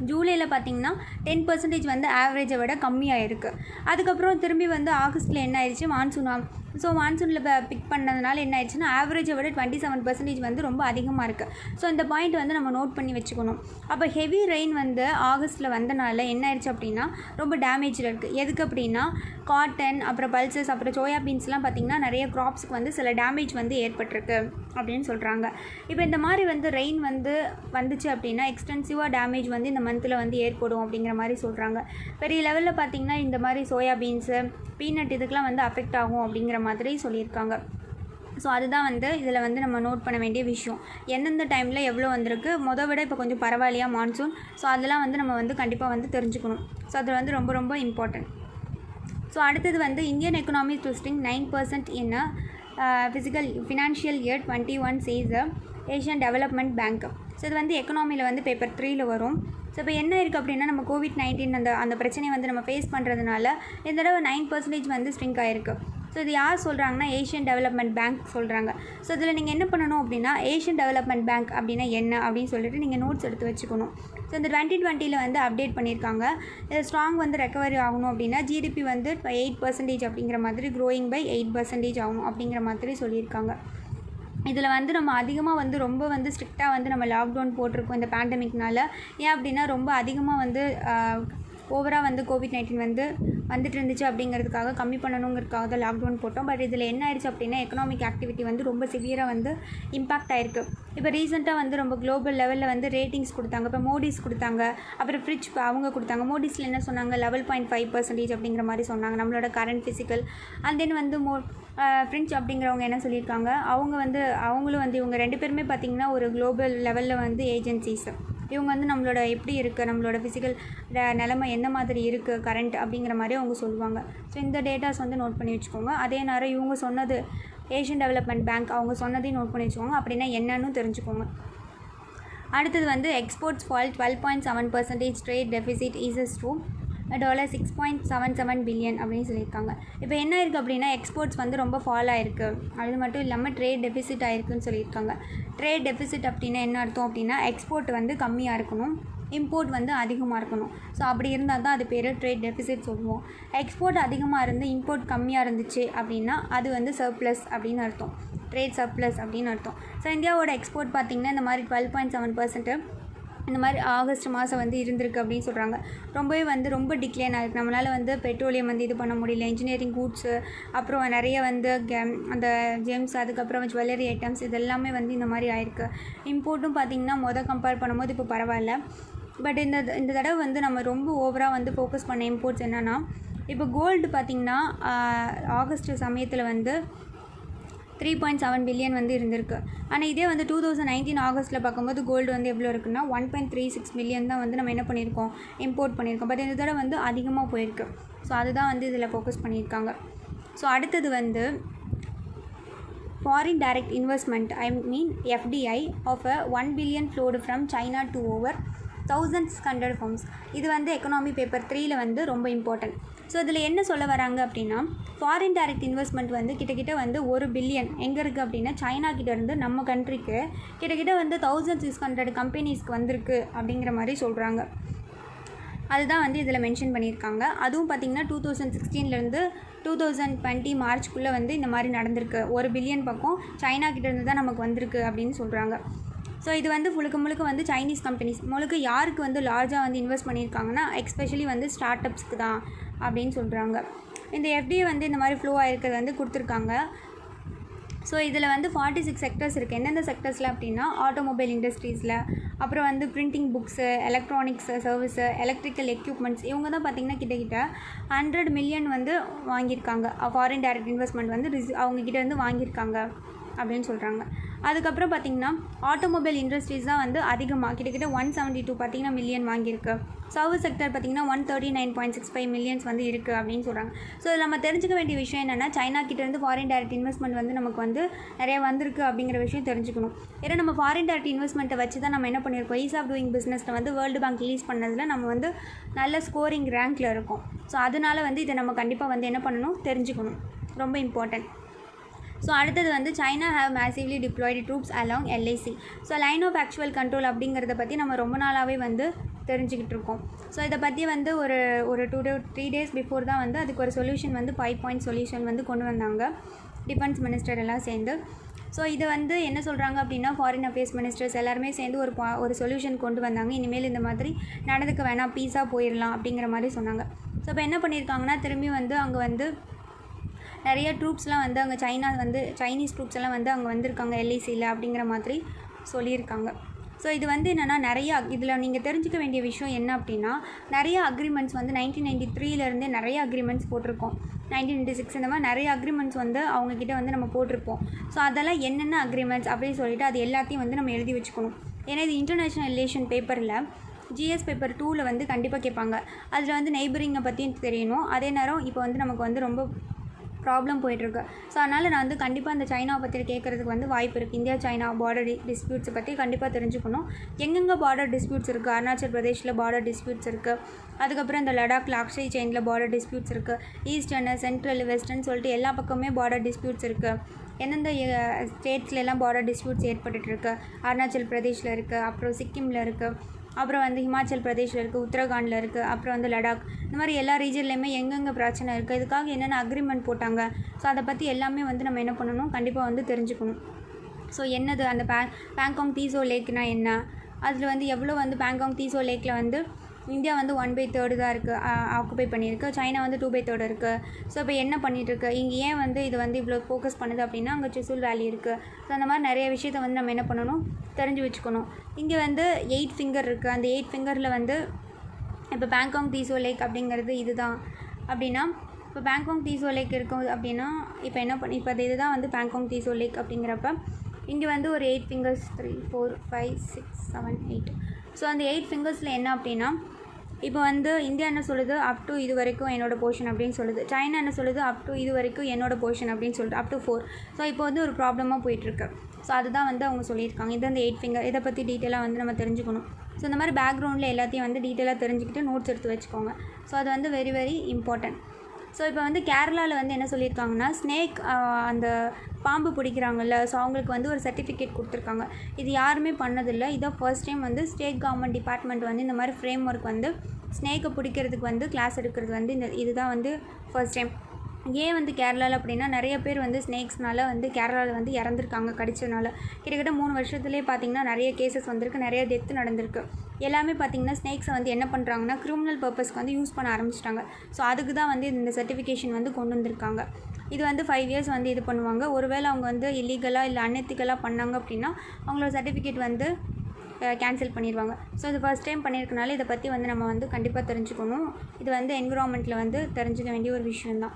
ஜூலையில் பார்த்திங்கன்னா 10% வந்து ஆவரேஜை விட கம்மியாக இருக்குது. அதுக்கப்புறம் திரும்பி வந்து ஆகஸ்ட்டில் என்ன ஆயிடுச்சு, மான்சூனில் பிக் பண்ணதுனால என்ன ஆயிடுச்சுன்னா ஆவரேஜை விட 27% வந்து ரொம்ப அதிகமாக இருக்குது. ஸோ இந்த பாயிண்ட் வந்து நம்ம நோட் பண்ணி வச்சுக்கணும். அப்போ ஹெவி ரெயின் வந்து ஆகஸ்ட்டில் வந்தனால என்ன ஆயிடுச்சு அப்படின்னா ரொம்ப டேமேஜில் இருக்குது. எதுக்கு அப்படின்னா காட்டன், அப்புறம் பல்சஸ், அப்புறம் சோயா பீன்ஸ்லாம் பார்த்திங்கன்னா நிறைய க்ராப்ஸுக்கு வந்து சில டேமேஜ் வந்து ஏற்பட்டிருக்கு அப்படின்னு சொல்கிறாங்க. இப்போ இந்த மாதிரி வந்து ரெயின் வந்து வந்துச்சு அப்படின்னா எக்ஸ்டென்சிவாக டேமேஜ் வந்து இந்த மந்தில் வந்து ஏற்படும் அப்படிங்கிற மாதிரி சொல்கிறாங்க. பெரிய லெவலில் பார்த்திங்கன்னா இந்த மாதிரி சோயா பீன்ஸு, பீனட் இதுக்கெலாம் வந்து அஃபெக்ட் ஆகும் அப்படிங்கிற மாதிரி சொல்லியிருக்காங்க. ஸோ அதுதான் வந்து இதில் வந்து நம்ம நோட் பண்ண வேண்டிய விஷயம். எந்தெந்த டைமில் எவ்வளோ வந்திருக்கு, விட இப்போ கொஞ்சம் பரவாயில்லையா மான்சூன். ஸோ அதெல்லாம் வந்து நம்ம வந்து கண்டிப்பாக வந்து தெரிஞ்சுக்கணும். ஸோ அது வந்து ரொம்ப ரொம்ப இம்பார்ட்டன்ட். ஸோ அடுத்தது வந்து இந்தியன் எக்கனாமி ட்விஸ்டிங் 9% இன் financial year 21 says Asian development bank. So இது வந்து எக்கனாமியில் வந்து பேப்பர் 3ல் வரும். ஸோ இப்போ என்ன இருக்குது அப்படின்னா நம்ம COVID-19 அந்த பிரச்சனையை வந்து நம்ம ஃபேஸ் பண்ணுறதுனால இந்த தடவை 9% வந்து ஸ்ட்ரிங்க் ஆகிருக்கு. ஸோ இது யார் சொல்கிறாங்கன்னா ஏஷியன் டெவலப்மெண்ட் பேங்க் சொல்கிறாங்க. ஸோ இதில் நீங்கள் என்ன பண்ணணும் அப்படின்னா ஏஷியன் டெவலப்மெண்ட் பேங்க் அப்படின்னா என்ன அப்படின்னு சொல்லிட்டு நீங்கள் நோட்ஸ் எடுத்து வச்சுக்கணும். ஸோ இந்த 2020 வந்து அப்டேட் பண்ணியிருக்காங்க. இது ஸ்ட்ராங் வந்து ரெக்கவரி ஆகணும் அப்படின்னா ஜிடிபி வந்து 8% அப்படிங்கிற மாதிரி க்ரோயிங் பை 8% ஆகணும் அப்படிங்கிற மாதிரி சொல்லியிருக்காங்க. இதில் வந்து நம்ம அதிகமாக வந்து ரொம்ப வந்து ஸ்ட்ரிக்டாக வந்து நம்ம லாக்டவுன் போட்டிருக்கோம் இந்த பேண்டமிக்னால. ஏன் அப்படின்னா ரொம்ப அதிகமாக வந்து ஓவராக வந்து COVID-19 வந்து வந்துட்டு இருந்துச்சு அப்படிங்கிறதுக்காக கம்மி பண்ணணுங்கிறதுக்காக தான் லாக்டவுன் போட்டோம். பட் இதில் என்ன ஆயிடுச்சு அப்படின்னா எக்கனாமிக் ஆக்டிவிட்டி வந்து ரொம்ப சிவியராக வந்து இம்பாக்ட் ஆகிருக்கு. இப்போ ரீசெண்டாக வந்து ரொம்ப குளோபல் லெவலில் வந்து ரேட்டிங்ஸ் கொடுத்தாங்க. இப்போ மோடிஸ் கொடுத்தாங்க, அப்புறம் ஃப்ரிட்ஜ் அவங்க கொடுத்தாங்க. மோடிஸில் என்ன சொன்னாங்க, 11.5% அப்படிங்கிற மாதிரி சொன்னாங்க நம்மளோட கரண்ட் ஃபிசிக்கல். அண்ட் தென் வந்து ஃப்ரெஞ்ச் அப்படிங்கிறவங்க என்ன சொல்லியிருக்காங்க, அவங்களும் வந்து இவங்க 2 பேருமே பார்த்திங்கன்னா ஒரு குளோபல் லெவலில் வந்து ஏஜென்சிஸ். இவங்க வந்து நம்மளோட எப்படி இருக்குது, நம்மளோட ஃபிசிக்கல் நிலைமை எந்த மாதிரி இருக்குது கரண்ட் அப்படிங்கிற மாதிரி அவங்க சொல்லுவாங்க. ஸோ இந்த டேட்டாஸ் வந்து நோட் பண்ணி வச்சுக்கோங்க. அதே நேரம் இவங்க சொன்னது ஏஷியன் டெவலப்மெண்ட் பேங்க் அவங்க சொன்னதையும் நோட் பண்ணி வச்சுக்கோங்க. அப்படின்னா என்னன்னு தெரிஞ்சுக்கோங்க. அடுத்தது வந்து exports fall 12.7% trade deficit ஈசஸ் to $6.77 billion அப்படின்னு சொல்லியிருக்காங்க. இப்போ என்ன இருக்குது அப்படின்னா எக்ஸ்போர்ட்ஸ் வந்து ரொம்ப ஃபால் ஆகிருக்கு. அது மட்டும் இல்லாமல் ட்ரேட் டெஃபிசிட் ஆகிருக்குன்னு சொல்லியிருக்காங்க. ட்ரேட் டெஃபிசிட் அப்படின்னா என்ன அர்த்தம் அப்படின்னா எக்ஸ்போர்ட் வந்து கம்மியாக இருக்கணும், இம்போர்ட் வந்து அதிகமாக இருக்கணும். ஸோ அப்படி இருந்தால் தான் அது பேர் ட்ரேட் டெஃபிசிட் சொல்லுவோம். எக்ஸ்போர்ட் அதிகமாக இருந்து இம்போர்ட் கம்மியாக இருந்துச்சு அப்படின்னா அது வந்து சர்ப்ளஸ் அப்படின்னு அர்த்தம், ட்ரேட் சர்ப்ளஸ் அப்படின்னு அர்த்தம். ஸோ இந்தியாவோட எக்ஸ்போர்ட் பார்த்திங்கன்னா இந்த மாதிரி 12.7% இந்த மாதிரி ஆகஸ்ட் மாதம் வந்து இருந்திருக்கு அப்படின்னு சொல்கிறாங்க. ரொம்பவே வந்து ரொம்ப டிக்ளைன் ஆகிருக்கு. நம்மளால் வந்து பெட்ரோலியம் வந்து இது பண்ண முடியல, இன்ஜினியரிங் கூட்ஸு, அப்புறம் நிறைய வந்து அந்த ஜெம்ஸ், அதுக்கப்புறம் ஜுவல்லரி ஐட்டம்ஸ் இது எல்லாமே வந்து இந்த மாதிரி ஆயிருக்கு. இம்போர்ட்டும் பார்த்திங்கன்னா கம்பேர் பண்ணும்போது இப்போ பரவாயில்ல. பட் இந்த தடவை வந்து நம்ம ரொம்ப ஓவராக வந்து ஃபோக்கஸ் பண்ண இம்போர்ட்ஸ் என்னென்னா, இப்போ கோல்டு பார்த்திங்கன்னா ஆகஸ்ட் சமயத்தில் வந்து 3.7 பில்லியன் வந்து இருந்திருக்கு. ஆனால் இதே வந்து 2019 ஆகஸ்ட்டில் பார்க்கும்போது கோல்டு வந்து எவ்வளோ இருக்குன்னா 1.36 மில்லியன் தான் வந்து நம்ம என்ன பண்ணியிருக்கோம், இம்போர்ட் பண்ணியிருக்கோம். பட் இந்த தடவை வந்து அதிகமாக போயிருக்கு. ஸோ அதுதான் வந்து இதில் ஃபோக்கஸ் பண்ணியிருக்காங்க. ஸோ அடுத்தது வந்து foreign direct investment FDI of 1 billion flowed from China to over 1600 firms. இது வந்து எக்கனாமி பேப்பர் 3ல் வந்து ரொம்ப இம்பார்ட்டன்ட். ஸோ இதில் என்ன சொல்ல வராங்க அப்படின்னா ஃபாரின் டைரக்ட் இன்வெஸ்ட்மெண்ட் வந்து கிட்டத்தட்ட வந்து 1 பில்லியன் எங்கே இருக்குது அப்படின்னா சைனா கிட்டேருந்து நம்ம கண்ட்ரிக்கு கிட்டத்தட்ட வந்து 1600 கம்பெனிஸ்க்கு வந்திருக்கு அப்படிங்கிற மாதிரி சொல்கிறாங்க. அதுதான் வந்து இதில் மென்ஷன் பண்ணியிருக்காங்க. அதுவும் பார்த்திங்கன்னா 2016 2020 மார்ச்க்குள்ளே வந்து இந்த மாதிரி நடந்திருக்கு. 1 பில்லியன் பக்கம் சைனா கிட்டேருந்து தான் நமக்கு வந்திருக்கு அப்படின்னு சொல்கிறாங்க. ஸோ இது வந்து முழுக்க வந்து சைனீஸ் கம்பெனிஸ் முழுக்க யாருக்கு வந்து லார்ஜாக வந்து இன்வெஸ்ட் பண்ணியிருக்காங்கன்னா எக்ஸ்பெஷலி வந்து ஸ்டார்ட் அப்ஸ்க்கு தான் அப்படின்னு சொல்கிறாங்க. இந்த எஃப்டிஏ வந்து இந்த மாதிரி ஃப்ளோ ஆகிருக்கிறது வந்து கொடுத்துருக்காங்க. ஸோ இதில் வந்து 46 செக்டர்ஸ் இருக்குது. எந்தெந்த செக்டர்ஸில் அப்படின்னா ஆட்டோமொபைல் இண்டஸ்ட்ரீஸில், அப்புறம் வந்து printing books, electronics service, electrical equipments, இவங்க தான் பார்த்திங்கன்னா கிட்டத்தட்ட 100 மில்லியன் வந்து வாங்கியிருக்காங்க. ஃபாரின் டைரக்ட் இன்வெஸ்ட்மெண்ட் வந்து அவங்கக்கிட்ட வந்து வாங்கியிருக்காங்க அப்படின்னு சொல்கிறாங்க. அதுக்கப்புறம் பார்த்திங்கன்னா ஆட்டோமொபைல் இண்டஸ்ட்ரீஸ் தான் வந்து அதிகமாக கிட்டத்தட்ட 172 பார்த்திங்கன்னா மில்லியன் வாங்கியிருக்கு. சர்வீஸ் செக்டர் பார்த்திங்கன்னா 139.65 மில்லியன்ஸ் வந்து இருக்குது அப்படின்னு சொல்கிறாங்க. ஸோ இதில் நம்ம தெரிஞ்சுக்க வேண்டிய விஷயம் என்னென்னா, சைனா கிட்டேருந்து ஃபாரின் டைரக்ட் இன்வெஸ்ட்மெண்ட் வந்து நமக்கு வந்து நிறைய வந்திருக்கு அப்படிங்கிற விஷயம் தெரிஞ்சுக்கணும். ஏன்னா நம்ம ஃபாரின் டைரக்ட் இன்வெஸ்ட்மெண்ட்டை வச்சு தான் நம்ம என்ன பண்ணியிருக்கோம், ஈஸ் ஆஃப் டூயிங் பிஸ்னஸில் வந்து வேர்ல்டு பேங்க் ரிலீஸ் பண்ணதில் நம்ம வந்து நல்ல ஸ்கோரிங் ரேங்க்கில் இருக்கோம். ஸோ அதனால் வந்து இதை நம்ம கண்டிப்பாக வந்து என்ன பண்ணணும், தெரிஞ்சுக்கணும், ரொம்ப இம்பார்ட்டன்ட். ஸோ அடுத்தது வந்து China have massively deployed troops along LAC. So line of actual control அப்படிங்கிறத பற்றி நம்ம ரொம்ப நாளாகவே வந்து தெரிஞ்சுக்கிட்டு இருக்கோம். ஸோ இதை பற்றி வந்து ஒரு 3 days பிஃபோர் தான் வந்து அதுக்கு ஒரு சொல்யூஷன் வந்து 5 பாயிண்ட் சொல்யூஷன் வந்து கொண்டு வந்தாங்க டிஃபென்ஸ் மினிஸ்டர் எல்லாம் சேர்ந்து. ஸோ இது வந்து என்ன சொல்கிறாங்க அப்படின்னா, ஃபாரின் அஃபேர்ஸ் மினிஸ்டர்ஸ் எல்லாருமே சேர்ந்து ஒரு சொல்யூஷன் கொண்டு வந்தாங்க. இனிமேல் இந்த மாதிரி நடந்துக்க வேணாம், பீஸாக போயிடலாம் அப்படிங்கிற மாதிரி சொன்னாங்க. ஸோ இப்போ என்ன பண்ணியிருக்காங்கன்னா, திரும்பி வந்து அங்கே வந்து நிறைய ட்ரூப்ஸ்லாம் வந்து அங்கே சைனீஸ் ட்ரூப்ஸ் எல்லாம் வந்து அங்கே வந்திருக்காங்க எல்ஐசியில் அப்படிங்கிற மாதிரி சொல்லியிருக்காங்க. ஸோ இது வந்து என்னென்னா, இதில் நீங்கள் தெரிஞ்சுக்க வேண்டிய விஷயம் என்ன அப்படின்னா, நிறைய அக்ரிமெண்ட்ஸ் வந்து 1993 நிறைய அக்ரிமெண்ட்ஸ் போட்டிருக்கோம். 1996 இந்த மாதிரி நிறைய அக்ரிமெண்ட்ஸ் வந்து அவங்கக்கிட்ட வந்து நம்ம போட்டிருப்போம். ஸோ அதெல்லாம் என்னென்ன அக்ரிமெண்ட்ஸ் அப்படின்னு சொல்லிட்டு அது எல்லாத்தையும் வந்து நம்ம எழுதி வச்சுக்கணும். ஏன்னா இது இன்டர்நேஷ்னல் ரிலேஷன் பேப்பரில் ஜிஎஸ் பேப்பர் 2ல் வந்து கண்டிப்பாக கேட்பாங்க. அதில் வந்து நெய்பரிங்கை பற்றியும் தெரியணும். அதே நேரம் இப்போ வந்து நமக்கு வந்து ரொம்ப ப்ராப்ளம் போயிட்டுருக்கு. ஸோ அதனால் நான் வந்து கண்டிப்பாக இந்த சைனாவை பற்றி கேட்குறதுக்கு வந்து வாய்ப்பு இருக்குது. இந்தியா சைனா பார்டர் டிஸ்பியூட்ஸை பற்றி கண்டிப்பாக தெரிஞ்சுக்கணும். எங்கெங்கே பார்டர் டிஸ்பியூட்ஸ் இருக்குது, அருணாச்சல் பிரதேஷில் பார்டர் டிஸ்பியூட்ஸ் இருக்குது, அதுக்கப்புறம் இந்த லடாக்கில் அக்ஷய் செயினில் பார்டர் டிஸ்பியூட்ஸ் இருக்குது, ஈஸ்டர்னு சென்ட்ரல் வெஸ்டர்ன் சொல்லிட்டு எல்லா பக்கமே பார்டர் டிஸ்பியூட்ஸ் இருக்குது. எந்தெந்த ஸ்டேட்ஸ்லாம் பார்டர் டிஸ்பியூட்ஸ் ஏற்பட்டுருக்கு, அருணாச்சல் பிரதேஷில் இருக்குது, அப்புறம் சிக்கிமில் இருக்குது, அப்புறம் வந்து ஹிமாச்சல் பிரதேஷில் இருக்குது, உத்தரகாண்டில் இருக்குது, அப்புறம் வந்து லடாக், இந்த மாதிரி எல்லா ரீஜன்லேயுமே எங்கெங்கே பிரச்சனை இருக்குது, இதுக்காக என்னென்ன அக்ரிமெண்ட் போட்டாங்க, ஸோ அதை பற்றி எல்லாமே வந்து நம்ம என்ன பண்ணணும், கண்டிப்பாக வந்து தெரிஞ்சுக்கணும். ஸோ என்னது அந்த பேங்காங் தீசோ லேக்னா என்ன, அதில் வந்து எவ்வளோ வந்து பேங்காங் தீசோ லேக்கில் வந்து இந்தியா வந்து 1/3 தான் இருக்குது, ஆக்குபை பண்ணியிருக்கு. சைனா வந்து 2/3 இருக்குது. ஸோ இப்போ என்ன பண்ணிகிட்ருக்கு, இங்கே ஏன் வந்து இது வந்து இவ்வளோ ஃபோக்கஸ் பண்ணுது அப்படின்னா, அங்கே சிசுல் வேலி இருக்குது. ஸோ அந்த மாதிரி நிறைய விஷயத்தை வந்து நம்ம என்ன பண்ணணும், தெரிஞ்சு வச்சுக்கணும். இங்கே வந்து 8 ஃபிங்கர் இருக்குது. அந்த 8 ஃபிங்கரில் வந்து இப்போ பேங்காங் தீசோ லேக் அப்படிங்கிறது இதுதான் அப்படின்னா, இப்போ பேங்காங் தீசோ லேக் இருக்கும் அப்படின்னா இப்போ இதுதான் வந்து பேங்காங் தீசோ லேக் அப்படிங்கிறப்ப இங்கே வந்து ஒரு 8 ஃபிங்கர்ஸ் 3 4 5 6 7 8. ஸோ அந்த 8 ஃபிங்கர்ஸில் என்ன அப்படின்னா, இப்போ வந்து இந்தியா என்ன சொல்லுது, அப் டு இது வரைக்கும் என்னோட போர்ஷன் அப்படின்னு சொல்லுது. சைனா என்ன சொல்லுது, அப் டு இது வரைக்கும் என்னோட போர்ஷன் அப்படின்னு சொல்லிட்டு அப் டு 4. ஸோ இப்போ வந்து ஒரு ப்ராப்ளமாக போயிட்டுருக்கு. ஸோ அதுதான் வந்து அவங்க சொல்லியிருக்காங்க. இது அந்த 8 ஃபிங்கர், இதை பற்றி டீட்டெயிலாக வந்து நம்ம தெரிஞ்சுக்கணும். ஸோ இந்த மாதிரி பேக்ரவுண்டில் எல்லாத்தையும் வந்து டீட்டெயிலாக தெரிஞ்சுக்கிட்டு நோட்ஸ் எடுத்து வச்சுக்கோங்க. ஸோ அது வந்து வெரி வெரி இம்பார்ட்டன்ட். ஸோ இப்போ வந்து கேரளாவில் வந்து என்ன சொல்லியிருக்காங்கன்னா, ஸ்னேக் அந்த பாம்பு பிடிக்கிறாங்கல்ல, ஸோ அவங்களுக்கு வந்து ஒரு சர்டிஃபிகேட் கொடுத்துருக்காங்க. இது யாருமே பண்ணதில்லை. இதான் ஃபர்ஸ்ட் டைம் வந்து ஸ்டேட் கவர்மெண்ட் டிபார்ட்மெண்ட் வந்து இந்த மாதிரி ஃப்ரேம் ஒர்க் வந்து ஸ்னேக்கை பிடிக்கிறதுக்கு வந்து கிளாஸ் எடுக்கிறது வந்து இதுதான் வந்து ஃபர்ஸ்ட் டைம். ஏன் வந்து கேரளாவில் அப்படின்னா, நிறைய பேர் வந்து ஸ்னேக்ஸ்னால வந்து கேரளாவில் வந்து இறந்துருக்காங்க கடிச்சதுனால. கிட்டத்தட்ட 3 வருஷத்துலேயே பார்த்திங்கன்னா நிறைய கேசஸ் வந்திருக்கு, நிறைய டெத்து நடந்திருக்கு. எல்லாமே பார்த்திங்கன்னா ஸ்னேக்ஸை வந்து என்ன பண்ணுறாங்கன்னா, கிரிமினல் பர்பஸ்க்கு வந்து யூஸ் பண்ண ஆரம்பிச்சிட்டாங்க. ஸோ அதுக்கு தான் வந்து இந்த சர்டிஃபிகேஷன் வந்து கொண்டு வந்திருக்காங்க. இது வந்து 5 இயர்ஸ் வந்து இது பண்ணுவாங்க. ஒருவேளை அவங்க வந்து இல்லீகலாக இல்லை அன்எத்திக்கலாக பண்ணாங்க அப்படின்னா அவங்களோட சர்டிஃபிகேட் வந்து கேன்சல் பண்ணிடுவாங்க. ஸோ இது ஃபர்ஸ்ட் டைம் பண்ணியிருக்கனால இதை பற்றி வந்து நம்ம வந்து கண்டிப்பாக தெரிஞ்சுக்கணும். இது வந்து என்விரான்மெண்ட்டில் வந்து தெரிஞ்சுக்க வேண்டிய ஒரு விஷயந்தான்.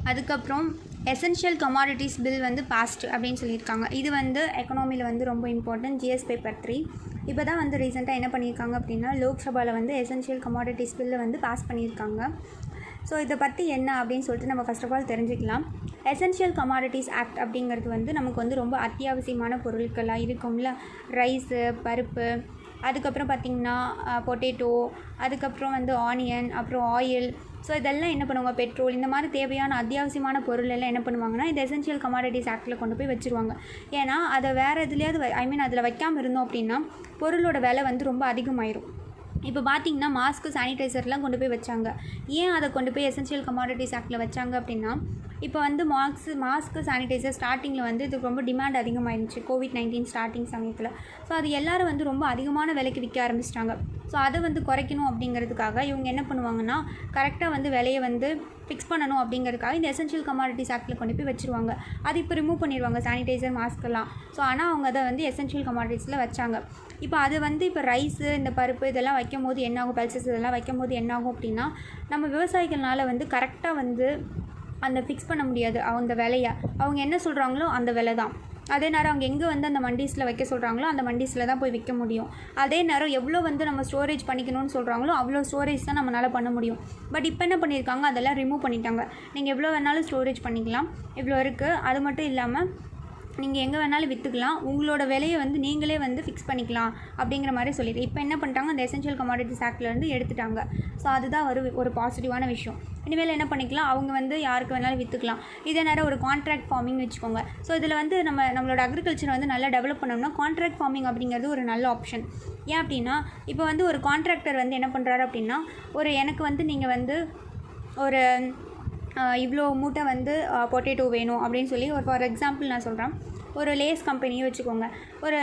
அதுக்கப்புறம் எசென்ஷியல் கமாடிட்டிஸ் பில் வந்து பாஸ்ட் அப்படின்னு சொல்லியிருக்காங்க. இது வந்து எக்கனாமியில் வந்து ரொம்ப இம்பார்ட்டன்ட். ஜிஎஸ் பேப்பர் 3 இப்போ தான் வந்து ரீசெண்டாக என்ன பண்ணியிருக்காங்க அப்படின்னா, லோக்சபாவில் வந்து எசென்ஷியல் கமாடிட்டிஸ் பில்லை வந்து பாஸ் பண்ணியிருக்காங்க. ஸோ இதை பற்றி என்ன அப்படின்னு சொல்லிட்டு நம்ம ஃபர்ஸ்ட் ஆஃப் ஆல் தெரிஞ்சுக்கலாம். எசென்ஷியல் கமாடிட்டிஸ் ஆக்ட் அப்படிங்கிறது வந்து நமக்கு வந்து ரொம்ப அத்தியாவசியமான பொருட்களாக இருக்கும்ல, ரைஸு, பருப்பு, அதுக்கப்புறம் பார்த்திங்கன்னா பொட்டேட்டோ, அதுக்கப்புறம் வந்து ஆனியன், அப்புறம் ஆயில். ஸோ இதெல்லாம் என்ன பண்ணுவாங்க, பெட்ரோல், இந்த மாதிரி தேவையான அத்தியாவசியமான பொருள் எல்லாம் என்ன பண்ணுவாங்கன்னா, இந்த எசென்ஷியல் கமாடிட்டிஸ் ஆக்டில் கொண்டு போய் வச்சுருவாங்க. ஏன்னா அதை வேறு எதுலேயாவது அதில் வைக்காமல் இருந்தோம் அப்படின்னா பொருளோட விலை வந்து ரொம்ப அதிகமாயிரும். இப்போ பார்த்திங்கன்னா மாஸ்க்கு, சானிடைசர்லாம் கொண்டு போய் வச்சாங்க. ஏன் அதை கொண்டு போய் எசென்ஷியல் கமாடிட்டிஸ் ஆக்டில் வச்சாங்க அப்படின்னா, இப்போ வந்து மாஸ்க்கு சானிடைசர் ஸ்டார்டிங்கில் வந்து இதுக்கு ரொம்ப டிமாண்ட் அதிகமாகிருந்துச்சு COVID-19 ஸ்டார்டிங் சமயத்தில். ஸோ அது எல்லோரும் வந்து ரொம்ப அதிகமான விலைக்கு விற்க ஆரம்பிச்சிட்டாங்க. ஸோ அதை வந்து குறைக்கணும் அப்படிங்கிறதுக்காக இவங்க என்ன பண்ணுவாங்கன்னா, கரெக்டாக வந்து விலையை வந்து ஃபிக்ஸ் பண்ணணும் அப்படிங்கிறதுக்காக இந்த எசென்ஷியல் கமாடிட்டிஸ் ஆக்டில் கொண்டு போய் வச்சுருவாங்க. அது இப்போ ரிமூவ் பண்ணிடுவாங்க சானிடைசர், மாஸ்க்கெல்லாம். ஸோ ஆனால் அவங்க அதை வந்து எசென்ஷியல் கமாடிட்டிஸில் வச்சாங்க. இப்போ அது வந்து இப்போ ரைஸு, இந்த பருப்பு இதெல்லாம் வைக்கும் போது என்னாகும், பல்சஸ் இதெல்லாம் வைக்கும் போது என்னாகும் அப்படின்னா, நம்ம விவசாயிகள்னால வந்து கரெக்டாக வந்து அந்த ஃபிக்ஸ் பண்ண முடியாது அந்த விலையை. அவங்க என்ன சொல்கிறாங்களோ அந்த விலை தான். அதே நேரம் அவங்க எங்கே வந்து அந்த மண்டீஸில் வைக்க சொல்கிறாங்களோ அந்த மண்டீஸில் தான் போய் விற்க முடியும். அதே நேரம் எவ்வளோ வந்து நம்ம ஸ்டோரேஜ் பண்ணிக்கணும்னு சொல்கிறாங்களோ அவ்வளோ ஸ்டோரேஜ் தான் நம்மளால் பண்ண முடியும். பட் இப்போ என்ன பண்ணியிருக்காங்க, அதெல்லாம் ரிமூவ் பண்ணிட்டாங்க. நீங்கள் எவ்வளோ வேணாலும் ஸ்டோரேஜ் பண்ணிக்கலாம், இவ்வளோ இருக்குது. அது மட்டும் இல்லாமல் நீங்கள் எங்கே வேணாலும் விற்றுக்கலாம், உங்களோட விலையை வந்து நீங்களே வந்து ஃபிக்ஸ் பண்ணிக்கலாம் அப்படிங்கிற மாதிரி சொல்லிட்டு இப்போ என்ன பண்ணிட்டாங்க, அந்த எசென்ஷியல் கமாடிட்டிஸ் ஆக்ட்லேருந்து எடுத்துட்டாங்க. ஸோ அதுதான் ஒரு பாசிட்டிவான விஷயம். இனிமேல் என்ன பண்ணிக்கலாம், அவங்க வந்து யாருக்கு வேணாலும் விற்றுக்கலாம். இதே நேரம் ஒரு கான்ட்ராக்ட் ஃபார்மிங் வச்சுக்கோங்க. ஸோ இதில் வந்து நம்மளோட அக்ரிகல்ச்சரை வந்து நல்லா டெவலப் பண்ணோம்னா கான்ட்ராக்ட் ஃபார்மிங் அப்படிங்கிறது ஒரு நல்ல ஆப்ஷன். ஏன் அப்படின்னா, இப்போ வந்து ஒரு கான்ட்ராக்டர் வந்து என்ன பண்ணுறாரு அப்படின்னா, எனக்கு வந்து நீங்கள் வந்து ஒரு இவ்வளோ மூட்டை வந்து பொட்டேட்டோ வேணும் அப்படின்னு சொல்லி ஃபார் எக்ஸாம்பிள் நான் சொல்கிறேன், ஒரு லேஸ் கம்பெனியை வச்சுக்கோங்க.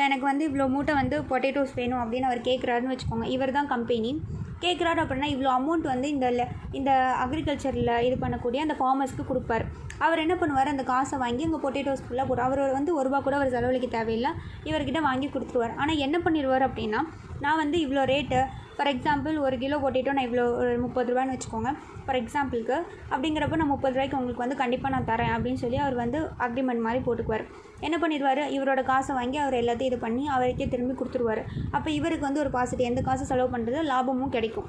எனக்கு வந்து இவ்வளோ மூட்டை வந்து பொட்டேட்டோஸ் வேணும் அப்படின்னு அவர் கேட்குறாருன்னு வச்சுக்கோங்க. இவர் தான் கம்பெனி கேட்குறாரு அப்படின்னா இவ்வளோ அமௌண்ட் வந்து இந்த அக்ரிகல்ச்சரில் இது பண்ணக்கூடிய அந்த ஃபார்மர்ஸ்க்கு கொடுப்பார். அவர் என்ன பண்ணுவார், அந்த காசை வாங்கி அங்கே பொட்டேட்டோஸ் ஃபுல்லாக போட்டு அவர் வந்து ₹1 கூட அவர் செலவழிக்க தேவையில்லை, இவர்கிட்ட வாங்கி கொடுத்துருவார். ஆனால் என்ன பண்ணிடுவார் அப்படின்னா, நான் வந்து இவ்வளோ ரேட்டு, ஃபார் எக்ஸாம்பிள் ஒரு கிலோ பொட்டேட்டோ நான் இவ்வளோ ஒரு ₹30 வச்சுக்கோங்க ஃபார் எக்ஸாம்பிளுக்கு. அப்படிங்கிறப்ப நான் ₹30 உங்களுக்கு வந்து கண்டிப்பாக நான் தரேன் அப்படின்னு சொல்லி அவர் வந்து அக்ரிமெண்ட் மாதிரி போட்டுக்குவார். என்ன பண்ணிடுவார், இவரோட காசை வாங்கி அவர் எல்லாத்தையும் இது பண்ணி அவருக்கே திரும்பி கொடுத்துருவார். அப்போ இவருக்கு வந்து ஒரு பாசிட்டிவ், எந்த காசு செலவு பண்ணுறது லாபமும் கிடைக்கும்.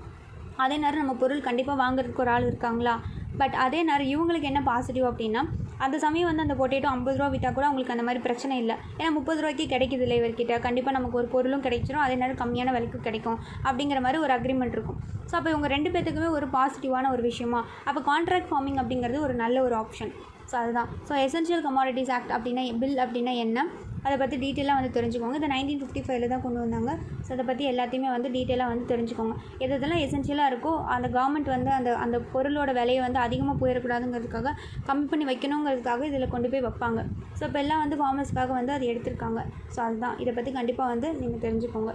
அதே நேரம் நம்ம பொருள் கண்டிப்பாக வாங்குறதுக்கு ஒரு ஆள் இருக்காங்களா. பட் அதே நேரம் இவங்களுக்கு என்ன பாசிட்டிவ் அப்படின்னா, அந்த சமயம் வந்து அந்த பொட்டேட்டோ ₹50 விற்றா கூட அவங்களுக்கு அந்த மாதிரி பிரச்சனை இல்லை. ஏன்னா ₹30 கிடைக்குது இல்லை இவர்கிட்ட, கண்டிப்பாக நமக்கு ஒரு பொருளும் கிடைச்சிரும், அதே நேரம் கம்மியான விலைக்கு கிடைக்கும் அப்படிங்கிற மாதிரி ஒரு அக்ரிமெண்ட் இருக்கும். ஸோ அப்போ இவங்க 2 பேத்துக்குமே ஒரு பாசிட்டிவான ஒரு விஷயமா. அப்போ கான்ட்ராக்ட் ஃபார்மிங் அப்படிங்கிறது ஒரு நல்ல ஒரு ஆப்ஷன். ஸோ அதுதான். ஸோ எசென்ஷியல் கமாடிட்டிஸ் ஆக்ட் அப்படின்னா பில் அப்படின்னா என்ன, அதை பற்றி டீட்டெயிலாக வந்து தெரிஞ்சுக்கோங்க. இதை 1955 தான் கொண்டு வந்தாங்க. ஸோ அதை பற்றி எல்லாத்தையுமே வந்து டீட்டெயிலாக வந்து தெரிஞ்சுக்கோங்க. எதெல்லாம் எசென்ஷியலாக இருக்கோ அந்த கவர்மெண்ட் வந்து அந்த பொருளோட விலையை வந்து அதிகமாக போயிடக்கூடாதுங்கிறதுக்காக கம்மி பண்ணி வைக்கணுங்கிறதுக்காக இதில் கொண்டு போய் வைப்பாங்க. ஸோ இப்போ எல்லாம் வந்து ஃபார்மர்ஸ்க்காக வந்து அது எடுத்திருக்காங்க. ஸோ அதுதான். இதை பற்றி கண்டிப்பாக வந்து நீங்கள் தெரிஞ்சுக்கோங்க.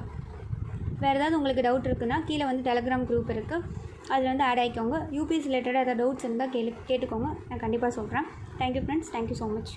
வேறு ஏதாவது உங்களுக்கு டவுட் இருக்குன்னா கீழே வந்து டெலகிராம் குரூப் இருக்குது, அதில் வந்து ஆட் ஆகிக்கோங்க. யூபிஎஸ் ரிலேட்டடாக ஏதாவது டவுட்ஸ் இருந்தால் கேட்டுக்கோங்க, நான் கண்டிப்பாக சொல்கிறேன். Thank you friends, thank you so much.